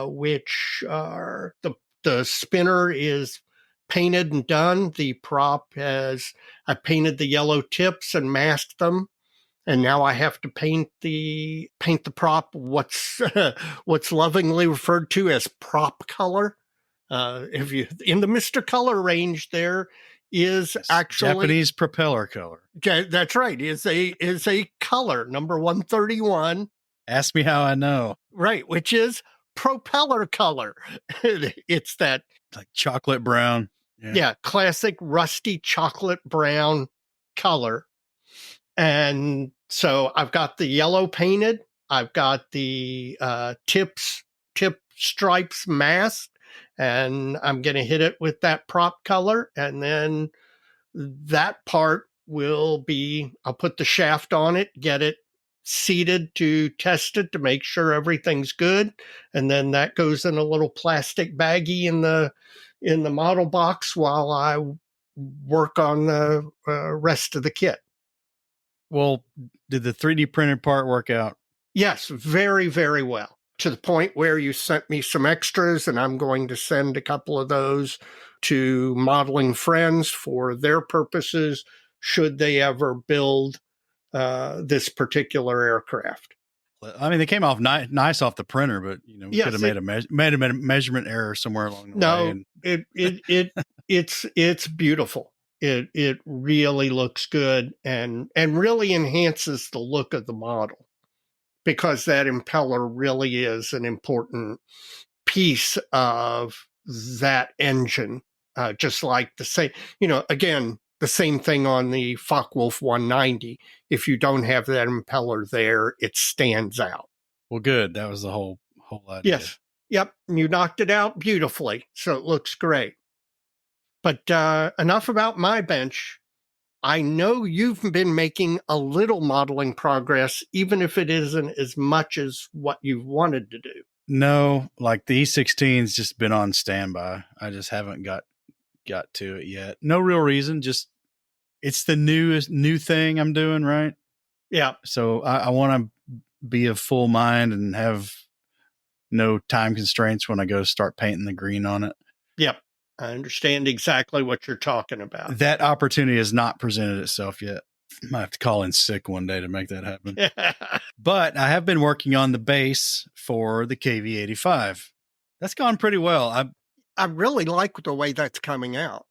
which are the spinner is painted and done. The prop I painted the yellow tips and masked them. And now I have to paint the prop, what's lovingly referred to as prop color. If you in the Mr. Color range, there is actually Japanese propeller color. That's right. Is a color number 131. Ask me how I know. Right, which is propeller color. It's that like chocolate brown. Yeah, classic rusty chocolate brown color. And so I've got the yellow painted. I've got the tip stripes masked, and I'm going to hit it with that prop color. And then that part will be, I'll put the shaft on it, get it seated to test it to make sure everything's good. And then that goes in a little plastic baggie in the model box while I work on the rest of the kit. Well, did the 3D printed part work out? Yes, very, very well. To the point where you sent me some extras, and I'm going to send a couple of those to modeling friends for their purposes, should they ever build this particular aircraft. I mean, they came off nice off the printer, but we Yes, could have made a measurement error somewhere along the way. No, And it's beautiful. It really looks good and really enhances the look of the model, because that impeller really is an important piece of that engine. Just like the same, again, the same thing on the Focke-Wulf 190. If you don't have that impeller there, it stands out. well, good. That was the whole idea. Yes. Yep. You knocked it out beautifully. So it looks great. But enough about my bench. I know you've been making a little modeling progress, even if it isn't as much as what you wanted to do. No, like the E16's just been on standby. I just haven't got to it yet. No real reason. Just it's the new thing I'm doing, right? Yeah. So I want to be of full mind and have no time constraints when I go start painting the green on it. Yep. I understand exactly what you're talking about. That opportunity has not presented itself yet. Might have to call in sick one day to make that happen. But I have been working on the base for the KV85. That's gone pretty well. I really like the way that's coming out.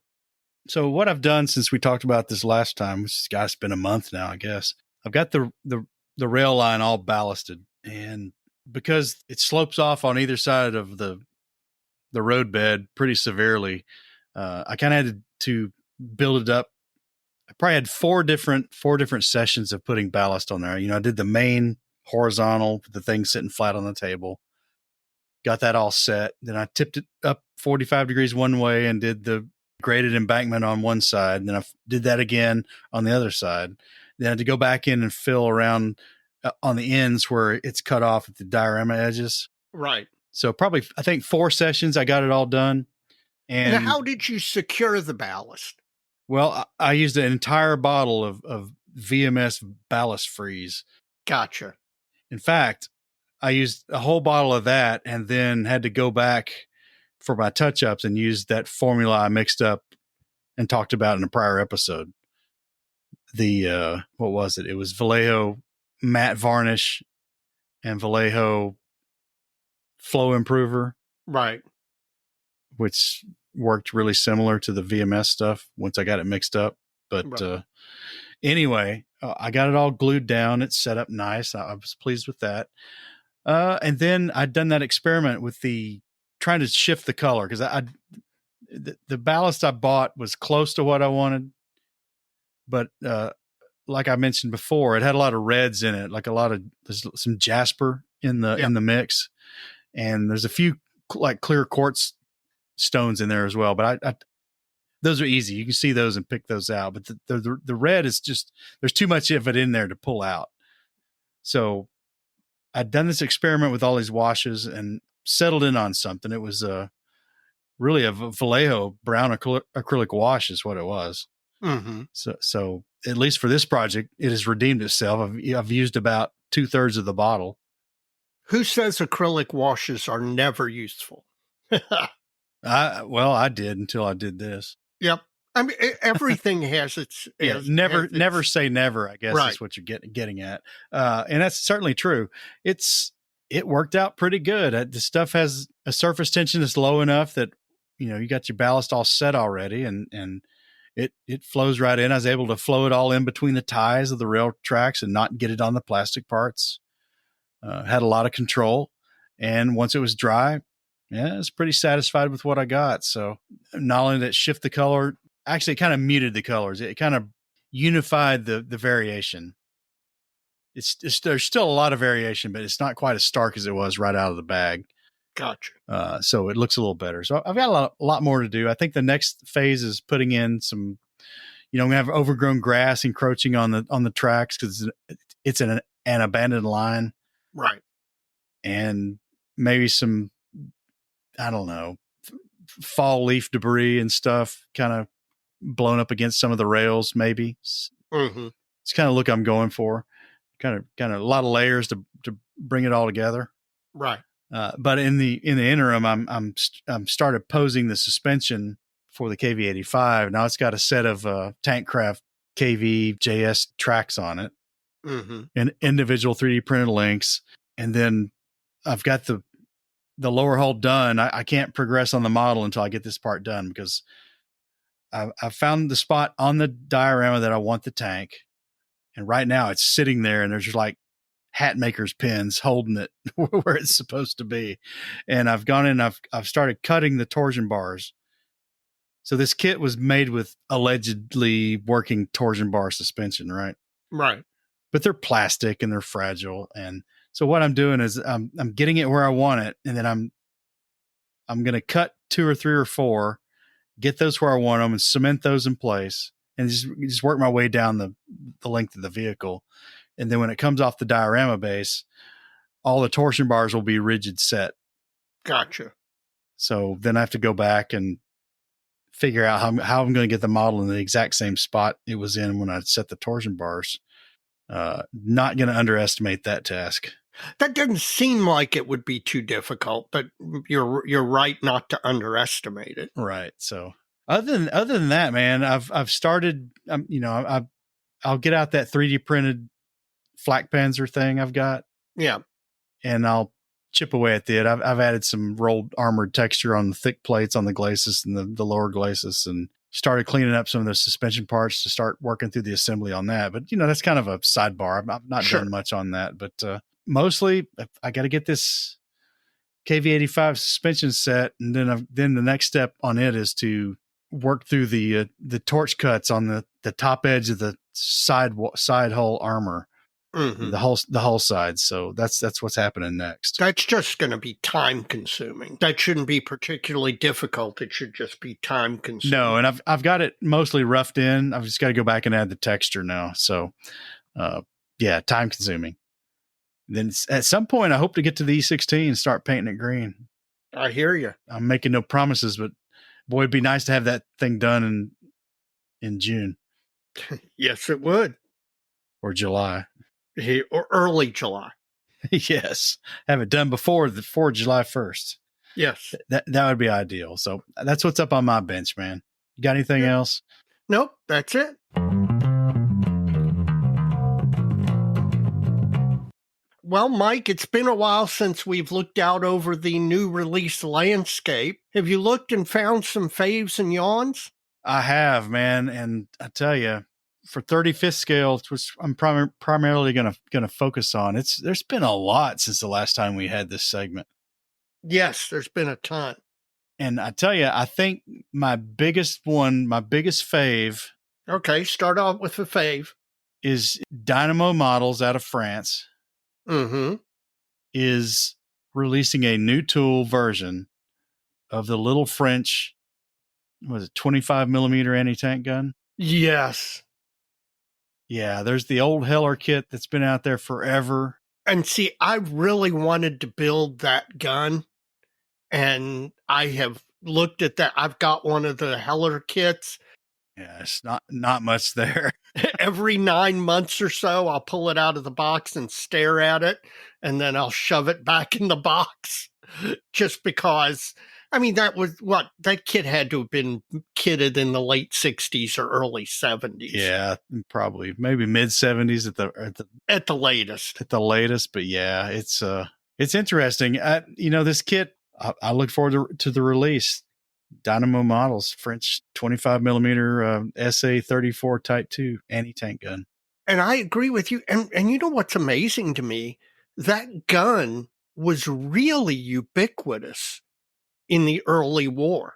So what I've done since we talked about this last time, which has got to been a month now, I guess, I've got the rail line all ballasted, and because it slopes off on either side of the roadbed pretty severely, I kind of had to build it up. I probably had four different sessions of putting ballast on there. I did the main horizontal, the thing sitting flat on the table, got that all set. Then I tipped it up 45 degrees one way and did the graded embankment on one side. And then I did that again on the other side. Then I had to go back in and fill around on the ends where it's cut off at the diorama edges. Right. So probably, I think 4 sessions, I got it all done. And how did you secure the ballast? Well, I used an entire bottle of VMS ballast freeze. Gotcha. In fact, I used a whole bottle of that and then had to go back for my touch-ups and use that formula I mixed up and talked about in a prior episode. The, what was it? It was Vallejo matte varnish and Vallejo flow improver. Right. Which worked really similar to the VMS stuff once I got it mixed up. But Right. Anyway, I got it all glued down. It's set up nice. I was pleased with that. And then I'd done that experiment with trying to shift the color, because the ballast I bought was close to what I wanted. But like I mentioned before, it had a lot of reds in it, like there's some jasper in the mix. And there's a few like clear quartz stones in there as well, but I those are easy. You can see those and pick those out. But the red is just, there's too much of it in there to pull out. So I'd done this experiment with all these washes and settled in on something. It was really a Vallejo brown acrylic wash is what it was. Mm-hmm. So at least for this project, it has redeemed itself. I've used about 2/3 of the bottle. Who says acrylic washes are never useful? I did until I did this. Yep. I mean, everything has its... never say never, I guess, right. is what you're getting at. And that's certainly true. It worked out pretty good. The stuff has a surface tension that's low enough that, you got your ballast all set already, and it flows right in. I was able to flow it all in between the ties of the rail tracks and not get it on the plastic parts. Had a lot of control. And once it was dry, I was pretty satisfied with what I got. So not only did it shift the color, actually it kind of muted the colors. It kind of unified the variation. There's still a lot of variation, but it's not quite as stark as it was right out of the bag. Gotcha. So it looks a little better. So I've got a lot more to do. I think the next phase is putting in some, I'm going to have overgrown grass encroaching on the tracks because it's an abandoned line. Right. And maybe some, I don't know, fall leaf debris and stuff kind of blown up against some of the rails, maybe. Mm-hmm. It's kind of look I'm going for. Kind of a lot of layers to bring it all together. Right. But in the interim, I'm started posing the suspension for the KV85. Now it's got a set of Tankcraft KV JS tracks on it, mm-hmm. and individual 3D printed links. and then I've got the lower hull done. I can't progress on the model until I get this part done, because I found the spot on the diorama that I want the tank. And right now it's sitting there, and there's just like hat maker's pins holding it where it's supposed to be. And I've gone in, I've started cutting the torsion bars. So this kit was made with allegedly working torsion bar suspension, right? Right. But they're plastic and they're fragile. And so what I'm doing is I'm getting it where I want it. And then I'm going to cut 2 or 3 or 4, get those where I want them, and cement those in place, and just work my way down the length of the vehicle. And then when it comes off the diorama base, all the torsion bars will be rigid set. Gotcha. So then I have to go back and figure out how I'm going to get the model in the exact same spot it was in when I set the torsion bars. Not going to underestimate that task. That doesn't seem like it would be too difficult, but you're right not to underestimate it. Right. So other than that, man, I've started. I'll get out that 3D printed flak panzer thing I've got. Yeah, and I'll chip away at it. I've added some rolled armored texture on the thick plates on the glacis and the lower glacis, and started cleaning up some of the suspension parts to start working through the assembly on that. But that's kind of a sidebar. I've not done much on that, but mostly I got to get this KV85 suspension set, and then the next step on it is to work through the torch cuts on the top edge of the side hull armor, the hull side. So that's what's happening next. That's just going to be time consuming. That shouldn't be particularly difficult. It should just be time consuming. No, and I've got it mostly roughed in. I've just got to go back and add the texture now. So, time consuming. Then at some point, I hope to get to the E16 and start painting it green. I hear you. I'm making no promises, but boy, it'd be nice to have that thing done in June. Yes, it would. Or July. Or early July. Yes. Have it done before July 1st. Yes. That would be ideal. So that's what's up on my bench, man. You got anything else? Nope, that's it. Well, Mike, it's been a while since we've looked out over the new release landscape. Have you looked and found some faves and yawns? I have, man. And I tell you, for 35th scale, which I'm primarily going to focus on, there's been a lot since the last time we had this segment. Yes, there's been a ton. And I tell you, I think my biggest fave. Okay, start off with the fave. Is Dynamo Models out of France. Mm-hmm. Is releasing a new tool version of the little French, 25 millimeter anti-tank gun? Yes. Yeah, there's the old Heller kit that's been out there forever. And see, I really wanted to build that gun, and I have looked at that. I've got one of the Heller kits. Yeah, it's not much there. Every 9 months or so, I'll pull it out of the box and stare at it, and then I'll shove it back in the box just because. I mean, that kit had to have been kitted in the late 60s or early 70s. Yeah, probably maybe mid 70s at the latest. At the latest, but yeah, it's interesting. This kit, I look forward to the release. Dynamo Models, French 25 millimeter SA-34 Type 2 anti-tank gun. And I agree with you. And you know what's amazing to me? That gun was really ubiquitous in the early war.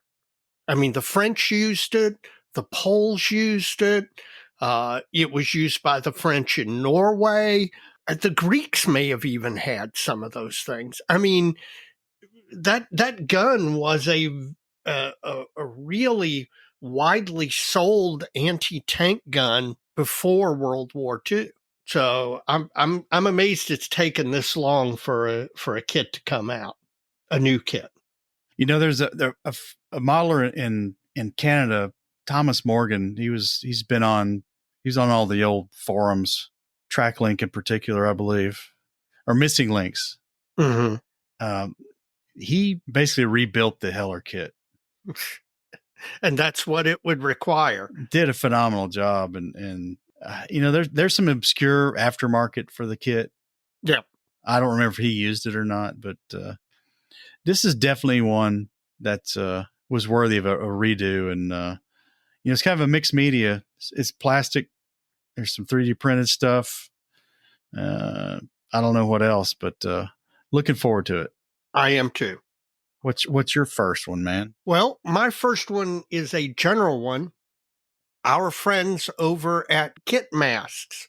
I mean, the French used it, the Poles used it. It was used by the French in Norway. The Greeks may have even had some of those things. I mean, that gun was a really widely sold anti-tank gun before World War II. So I'm amazed it's taken this long for a kit to come out, a new kit. There's a modeler in Canada, Thomas Morgan. He's on all the old forums, TrackLink in particular, I believe, or Missing Links. Mm-hmm. He basically rebuilt the Heller kit. And that's what it would require. Did a phenomenal job. And there's some obscure aftermarket for the kit. Yeah. I don't remember if he used it or not, but this is definitely one that was worthy of a redo. And it's kind of a mixed media. It's plastic. There's some 3D printed stuff. I don't know what else, but looking forward to it. I am too. What's your first one, man? Well, my first one is a general one. Our friends over at Kit Masks.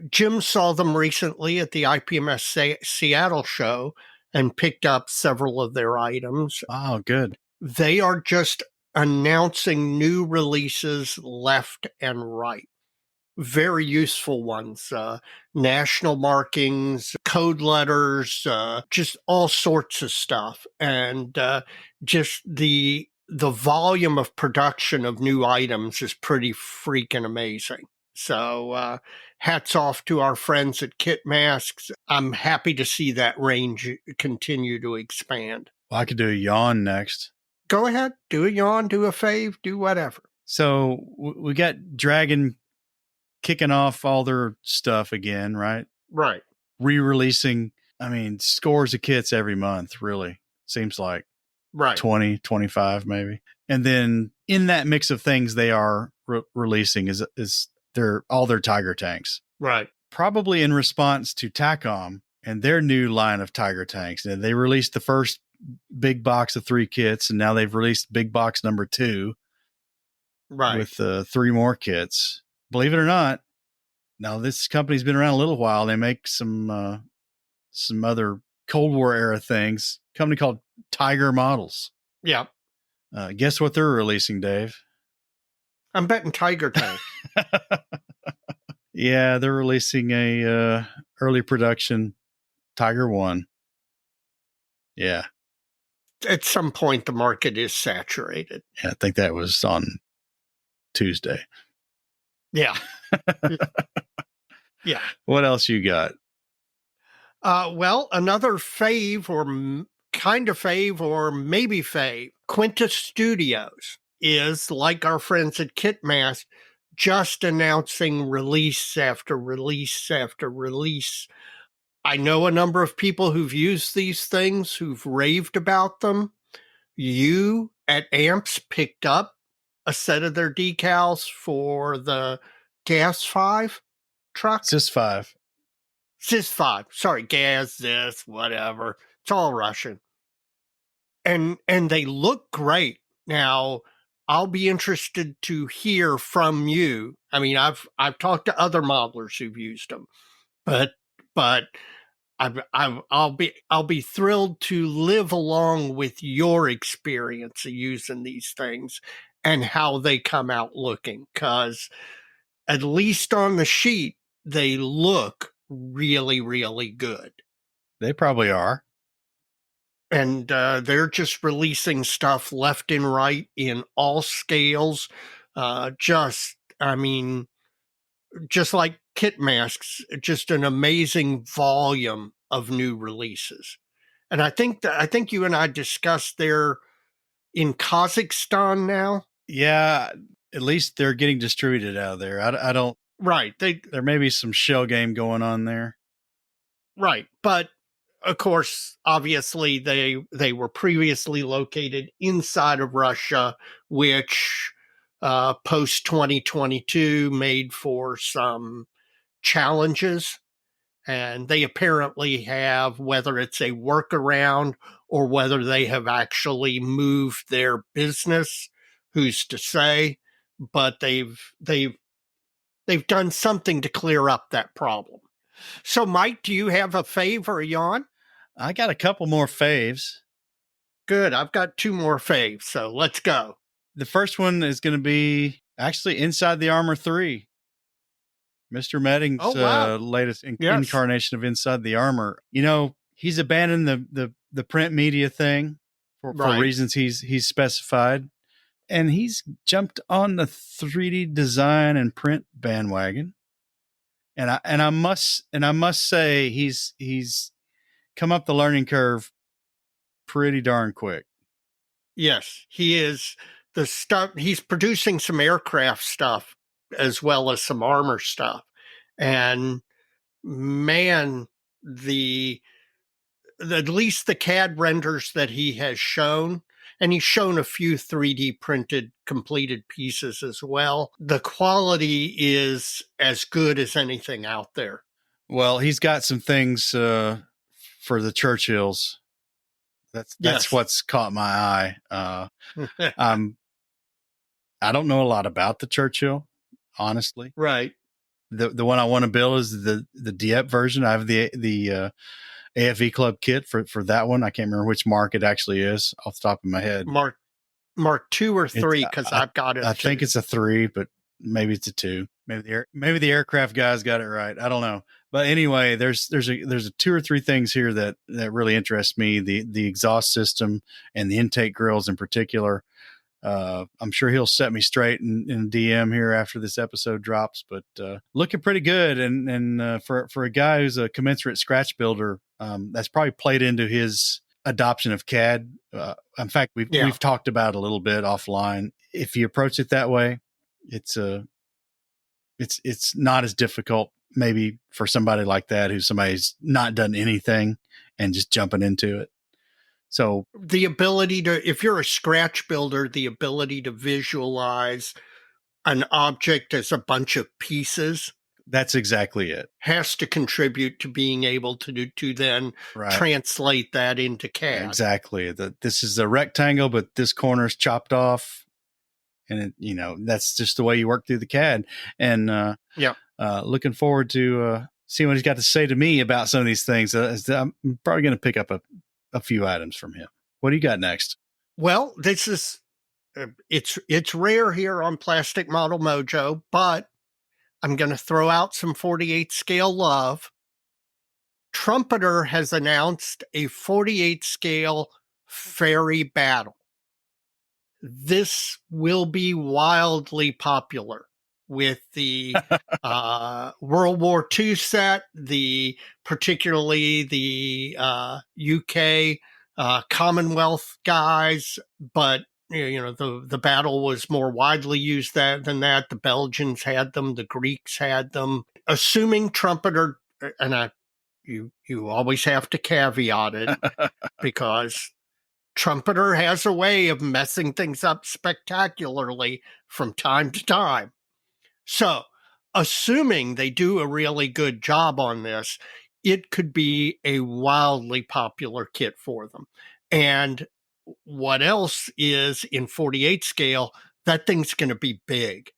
Jim saw them recently at the IPMS Seattle show and picked up several of their items. Oh, good. They are just announcing new releases left and right. Very useful ones, national markings, code letters, just all sorts of stuff. And just the volume of production of new items is pretty freaking amazing. So hats off to our friends at Kit Masks. I'm happy to see that range continue to expand. Well, I could do a yawn next. Go ahead. Do a yawn, do a fave, do whatever. So we got Dragon kicking off all their stuff again, right? Right. Re-releasing, scores of kits every month, really. Seems like. Right. 20, 25 maybe. And then in that mix of things they are releasing is all their Tiger tanks. Right. Probably in response to TACOM and their new line of Tiger tanks. And they released the first big box of 3 kits, and now they've released big box number 2. Right. With 3 more kits. Believe it or not, now this company's been around a little while. They make some other Cold War era things. A company called Tiger Models. Yeah. Guess what they're releasing, Dave? I'm betting Tiger tank. Yeah, they're releasing a early production Tiger 1. Yeah. At some point, the market is saturated. Yeah, I think that was on Tuesday. Yeah. Yeah. What else you got? Well, another fave or kind of fave or maybe fave, Quintus Studios is, like our friends at Kitmask, just announcing release after release after release. I know a number of people who've used these things, who've raved about them. You at AMPS picked up a set of their decals for the Gas 5 truck. Sys 5. Sys 5. Sorry, Gas, this, whatever. It's all Russian. And they look great. Now, I'll be interested to hear from you. I mean, I've talked to other modelers who've used them, but I'll be thrilled to live along with your experience of using these things and how they come out looking, because at least on the sheet, they look really, really good. They probably are. And they're just releasing stuff left and right in all scales. Just like Kit Masks, just an amazing volume of new releases. And I think you and I discussed they're in Kazakhstan now. Yeah, at least they're getting distributed out of there. I don't. Right. There may be some shell game going on there. Right. But of course, obviously they were previously located inside of Russia, which post 2022 made for some challenges. And they apparently have, whether it's a workaround or whether they have actually moved their business, who's to say, but they've done something to clear up that problem. So, Mike, do you have a fave or a yawn? I got a couple more faves. Good. I've got 2 more faves, so let's go. The first one is going to be actually Inside the Armor 3. Mr. Medding's latest incarnation of Inside the Armor. You know, he's abandoned the print media thing for reasons he's specified. And he's jumped on the 3D design and print bandwagon. And I must say he's come up the learning curve pretty darn quick. Yes, he is. The stuff he's producing, some aircraft stuff as well as some armor stuff. And man, at least the CAD renders that he has shown, and he's shown a few 3D printed completed pieces as well. The quality is as good as anything out there. Well, he's got some things for the Churchills. That's Yes. what's caught my eye. I don't know a lot about the Churchill, honestly. Right. The one I want to build is the Dieppe version. I have the AFV Club kit for that one. I can't remember which mark it actually is off the top of my head. Mark 2 or 3, because I've got it. I think it's a 3, but maybe it's a 2. Maybe the aircraft guys got it right. I don't know. But anyway, there's a 2 or 3 things here that really interest me. The exhaust system and the intake grills in particular. I'm sure he'll set me straight in DM here after this episode drops, but looking pretty good. And for a guy who's a commensurate scratch builder, that's probably played into his adoption of CAD. In fact, we've talked about it a little bit offline. If you approach it that way, it's not as difficult maybe for somebody like that somebody's not done anything and just jumping into it. So the ability to, if you're a scratch builder, the ability to visualize an object as a bunch of pieces. That's exactly it. Has to contribute to being able to then translate that into CAD. Exactly. This is a rectangle, but this corner is chopped off. And that's just the way you work through the CAD. And looking forward to seeing what he's got to say to me about some of these things. I'm probably going to pick up a few items from him. What do you got next? Well, this is it's rare here on Plastic Model Mojo, but I'm going to throw out some 48 scale love. Trumpeter has announced a 48 scale fairy battle. This will be wildly popular with the World War II set, particularly the UK Commonwealth guys, but the battle was more widely used than that. The Belgians had them, the Greeks had them. Assuming Trumpeter, and you always have to caveat it because Trumpeter has a way of messing things up spectacularly from time to time. So, assuming they do a really good job on this, it could be a wildly popular kit for them. And what else is in 48 scale, that thing's going to be big.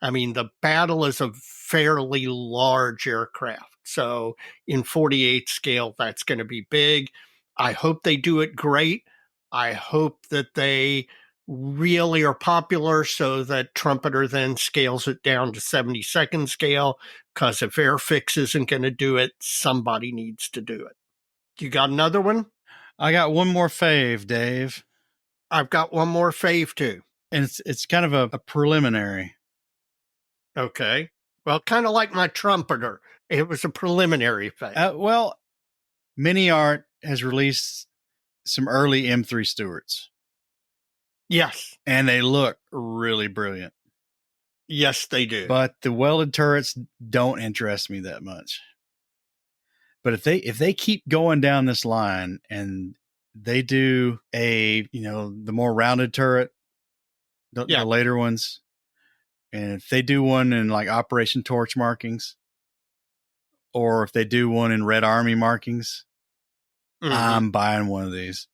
I mean, the Battle is a fairly large aircraft. So, in 48 scale, that's going to be big. I hope they do it great. I hope that they really are popular so that Trumpeter then scales it down to 72nd scale, because if Airfix isn't going to do it, somebody needs to do it. You got another one? I got one more fave, Dave. I've got one more fave too. And it's kind of a preliminary. Okay. Well, kind of like my Trumpeter. It was a preliminary fave. Well, Mini Art has released some early M3 Stewarts. Yes. And they look really brilliant. Yes, they do. But the welded turrets don't interest me that much. But if they keep going down this line and they do the more rounded turret, the later ones, and if they do one in like Operation Torch markings, or if they do one in Red Army markings, I'm buying one of these.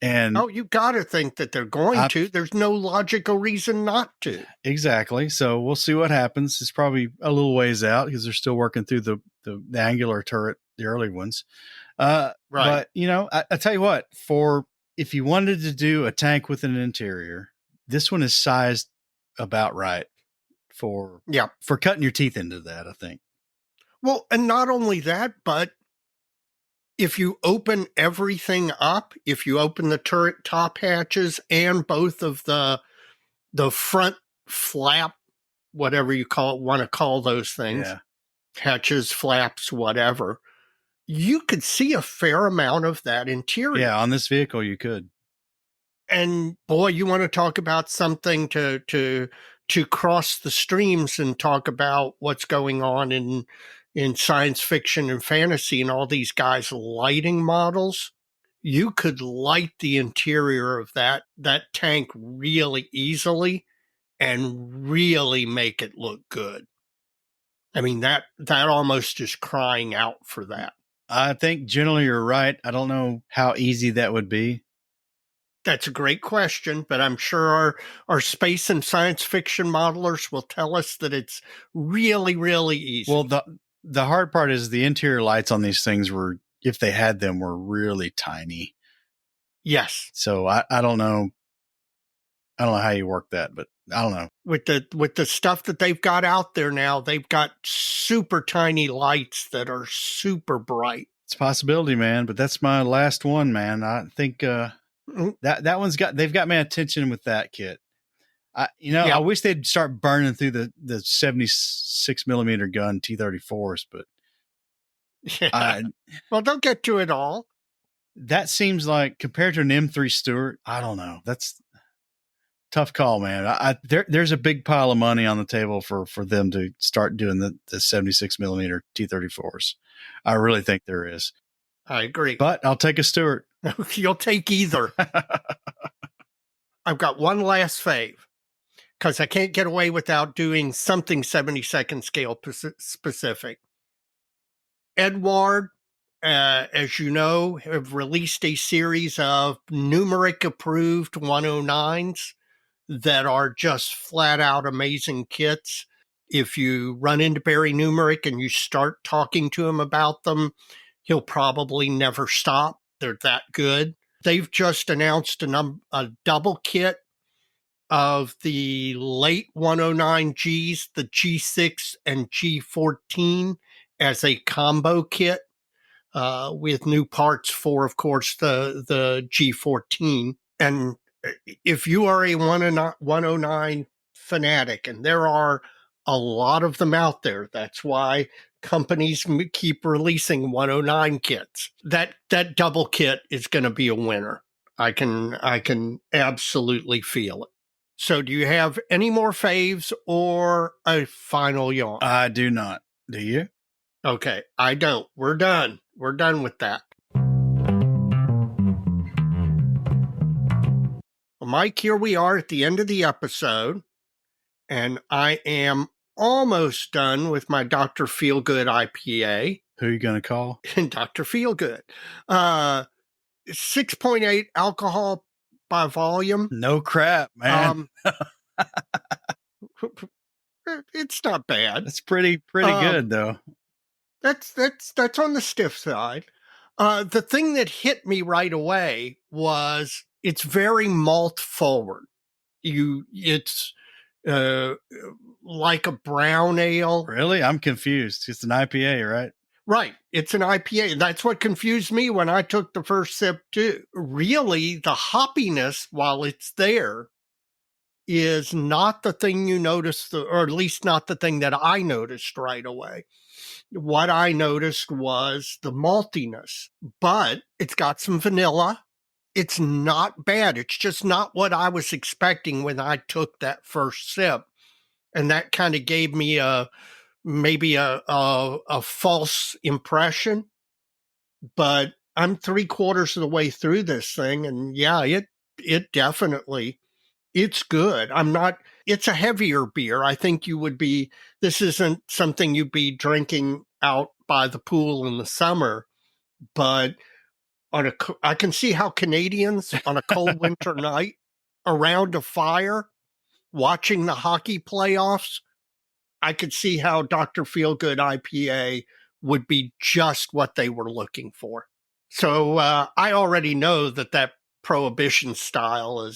And you got to think that they're going to. There's no logical reason not to. Exactly. So we'll see what happens. It's probably a little ways out because they're still working through the angular turret, the early ones. Right. But I tell you what, if you wanted to do a tank with an interior, this one is sized about right for cutting your teeth into that, I think. Well, and not only that, but if you open everything up, if you open the turret top hatches and both of the front flap, whatever you want to call those things, hatches, flaps, whatever, you could see a fair amount of that interior. Yeah, on this vehicle you could. And boy, you want to talk about something to cross the streams and talk about what's going on in in science fiction and fantasy and all these guys lighting models, you could light the interior of that tank really easily and really make it look good. I mean, that almost is crying out for that. I think generally you're right. I don't know how easy that would be. That's a great question, but I'm sure our space and science fiction modelers will tell us that it's really, really easy. Well, the hard part is the interior lights on these things were, if they had them, were really tiny. Yes. So I don't know. I don't know how you work that, but I don't know. With the stuff that they've got out there now, they've got super tiny lights that are super bright. It's a possibility, man, but that's my last one, man. I think that one's they've got my attention with that kit. I wish they'd start burning through the 76 millimeter gun T-34s, but well, don't get to it all. That seems like, compared to an M3 Stewart, I don't know. That's tough call, man. There's a big pile of money on the table for them to start doing the 76 millimeter T-34s. I really think there is. I agree. But I'll take a Stewart. You'll take either. I've got one last fave, because I can't get away without doing something 72nd scale specific. Edward, as you know, have released a series of numeric approved 109s that are just flat out amazing kits. If you run into Barry Numeric and you start talking to him about them, he'll probably never stop. They're that good. They've just announced a double kit of the late 109Gs, the G6 and G14, as a combo kit with new parts for, of course, the G14. And if you are a 109 fanatic, and there are a lot of them out there, that's why companies keep releasing 109 kits. That double kit is going to be a winner. I can absolutely feel it. So do you have any more faves or a final yawn? I do not. Do you? Okay, I don't. We're done. We're done with that. Well, Mike, here we are at the end of the episode, and I am almost done with my Dr. Feelgood IPA. Who are you going to call? Dr. Feelgood. 6.8 alcohol by volume. No crap, man. It's not bad. That's pretty good, though. That's on the stiff side. The thing that hit me right away was it's very malt forward. It's like a brown ale. Really? I'm confused. It's an IPA, right? Right. It's an IPA. That's what confused me when I took the first sip too. Really, the hoppiness, while it's there, is not the thing you notice, or at least not the thing that I noticed right away. What I noticed was the maltiness, but it's got some vanilla. It's not bad. It's just not what I was expecting when I took that first sip. And that kind of gave me maybe a false impression. But I'm 3/4 of the way through this thing. And yeah, it definitely, it's good. It's a heavier beer. I think this isn't something you'd be drinking out by the pool in the summer, but I can see how Canadians on a cold winter night around a fire watching the hockey playoffs, I could see how Dr. Feelgood IPA would be just what they were looking for. So I already know that Prohibition style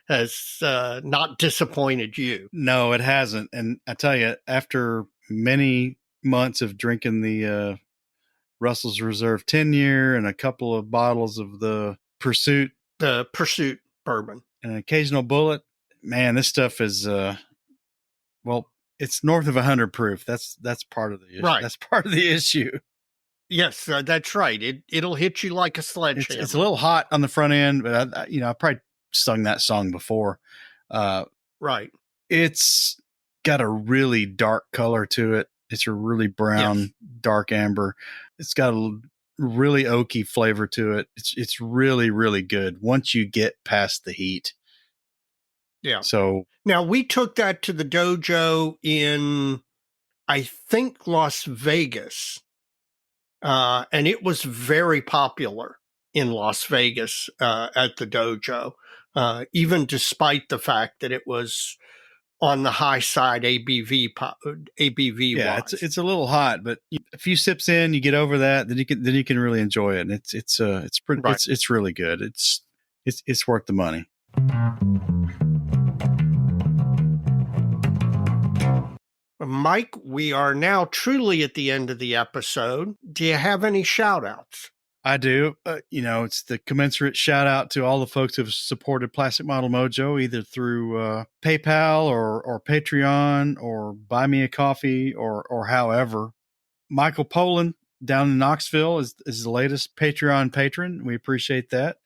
has not disappointed you. No, it hasn't. And I tell you, after many months of drinking the Russell's Reserve 10-year and a couple of bottles of the Pursuit bourbon and an occasional Bullet, man, this stuff is it's north of 100 proof. That's part of the issue. Right. That's part of the issue. Yes, that's right. It'll hit you like a sledgehammer. It's a little hot on the front end, but I probably sung that song before. Right. It's got a really dark color to it. It's a really brown, dark amber. It's got a really oaky flavor to it. It's really, really good once you get past the heat. Yeah. So now we took that to the dojo in, I think, Las Vegas. And it was very popular in Las Vegas at the dojo, even despite the fact that it was on the high side ABV yeah, wise. it's a little hot, but a few sips in, you get over that, then you can really enjoy it, and it's pretty, Right. it's really good. It's worth the money. Mike, we are now truly at the end of the episode. Do you have any shout outs? I do. It's the commensurate shout out to all the folks who have supported Plastic Model Mojo, either through PayPal or Patreon or Buy Me a Coffee or however. Michael Poland down in Knoxville is the latest Patreon patron. We appreciate that.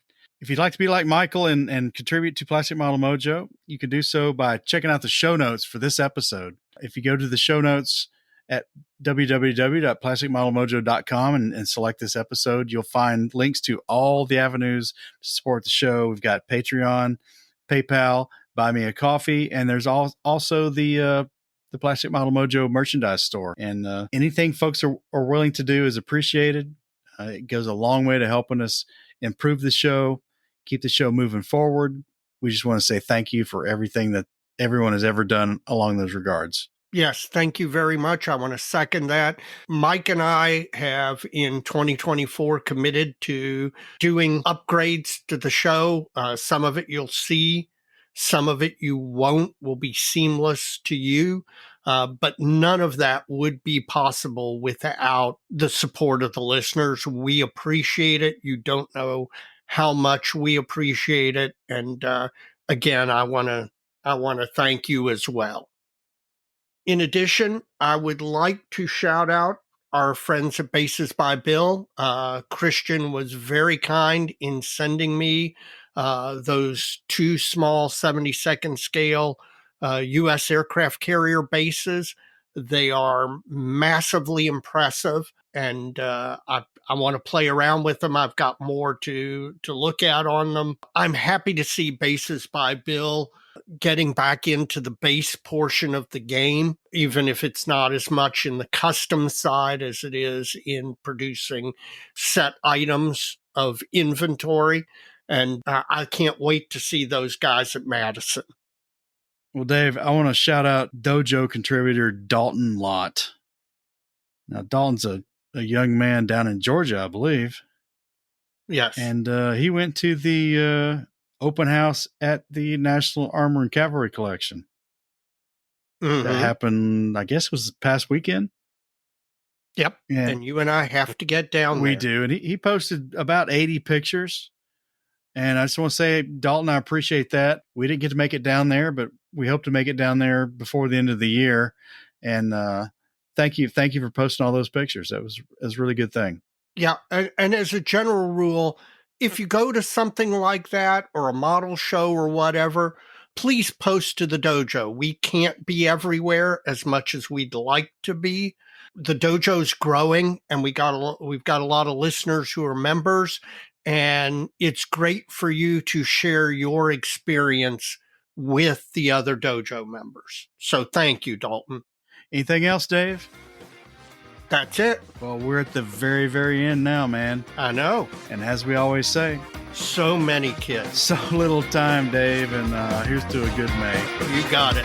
If you'd like to be like Michael and contribute to Plastic Model Mojo, you can do so by checking out the show notes for this episode. If you go to the show notes at www.plasticmodelmojo.com and select this episode, you'll find links to all the avenues to support the show. We've got Patreon, PayPal, Buy Me a Coffee, and there's also the Plastic Model Mojo merchandise store. And anything folks are willing to do is appreciated. It goes a long way to helping us improve the show, keep the show moving forward. We just want to say thank you for everything that everyone has ever done along those regards. Yes, thank you very much. I want to second that. Mike and I have in 2024 committed to doing upgrades to the show. Some of it you'll see, some of it you won't, will be seamless to you. But none of that would be possible without the support of the listeners. We appreciate it. You don't know how much we appreciate it. And again, I want to thank you as well. In addition, I would like to shout out our friends at Bases by Bill. Christian was very kind in sending me those two small 72nd scale U.S. aircraft carrier bases. They are massively impressive, and I want to play around with them. I've got more to look at on them. I'm happy to see Bases by Bill getting back into the base portion of the game, even if it's not as much in the custom side as it is in producing set items of inventory. And I can't wait to see those guys at Madison. Well, Dave, I want to shout out Dojo contributor Dalton Lott. Now, Dalton's a young man down in Georgia, I believe. Yes. And he went to the open house at the National Armor and Cavalry Collection. Mm-hmm. That happened, I guess, was the past weekend. Yep. And you and I have to get down there. We do. And he posted about 80 pictures. And I just want to say, Dalton, I appreciate that. We didn't get to make it down there, but we hope to make it down there before the end of the year. And thank you for posting all those pictures. That was a really good thing. Yeah. And as a general rule, if you go to something like that or a model show or whatever, please post to the dojo. We can't be everywhere as much as we'd like to be. The dojo's growing, and we've got a lot of listeners who are members, and it's great for you to share your experience with the other dojo members. So thank you, Dalton. Anything else, Dave? That's it. Well, we're at the very, very end now, man. I know. And as we always say, so many kids. So little time, Dave, and here's to a good May. You got it.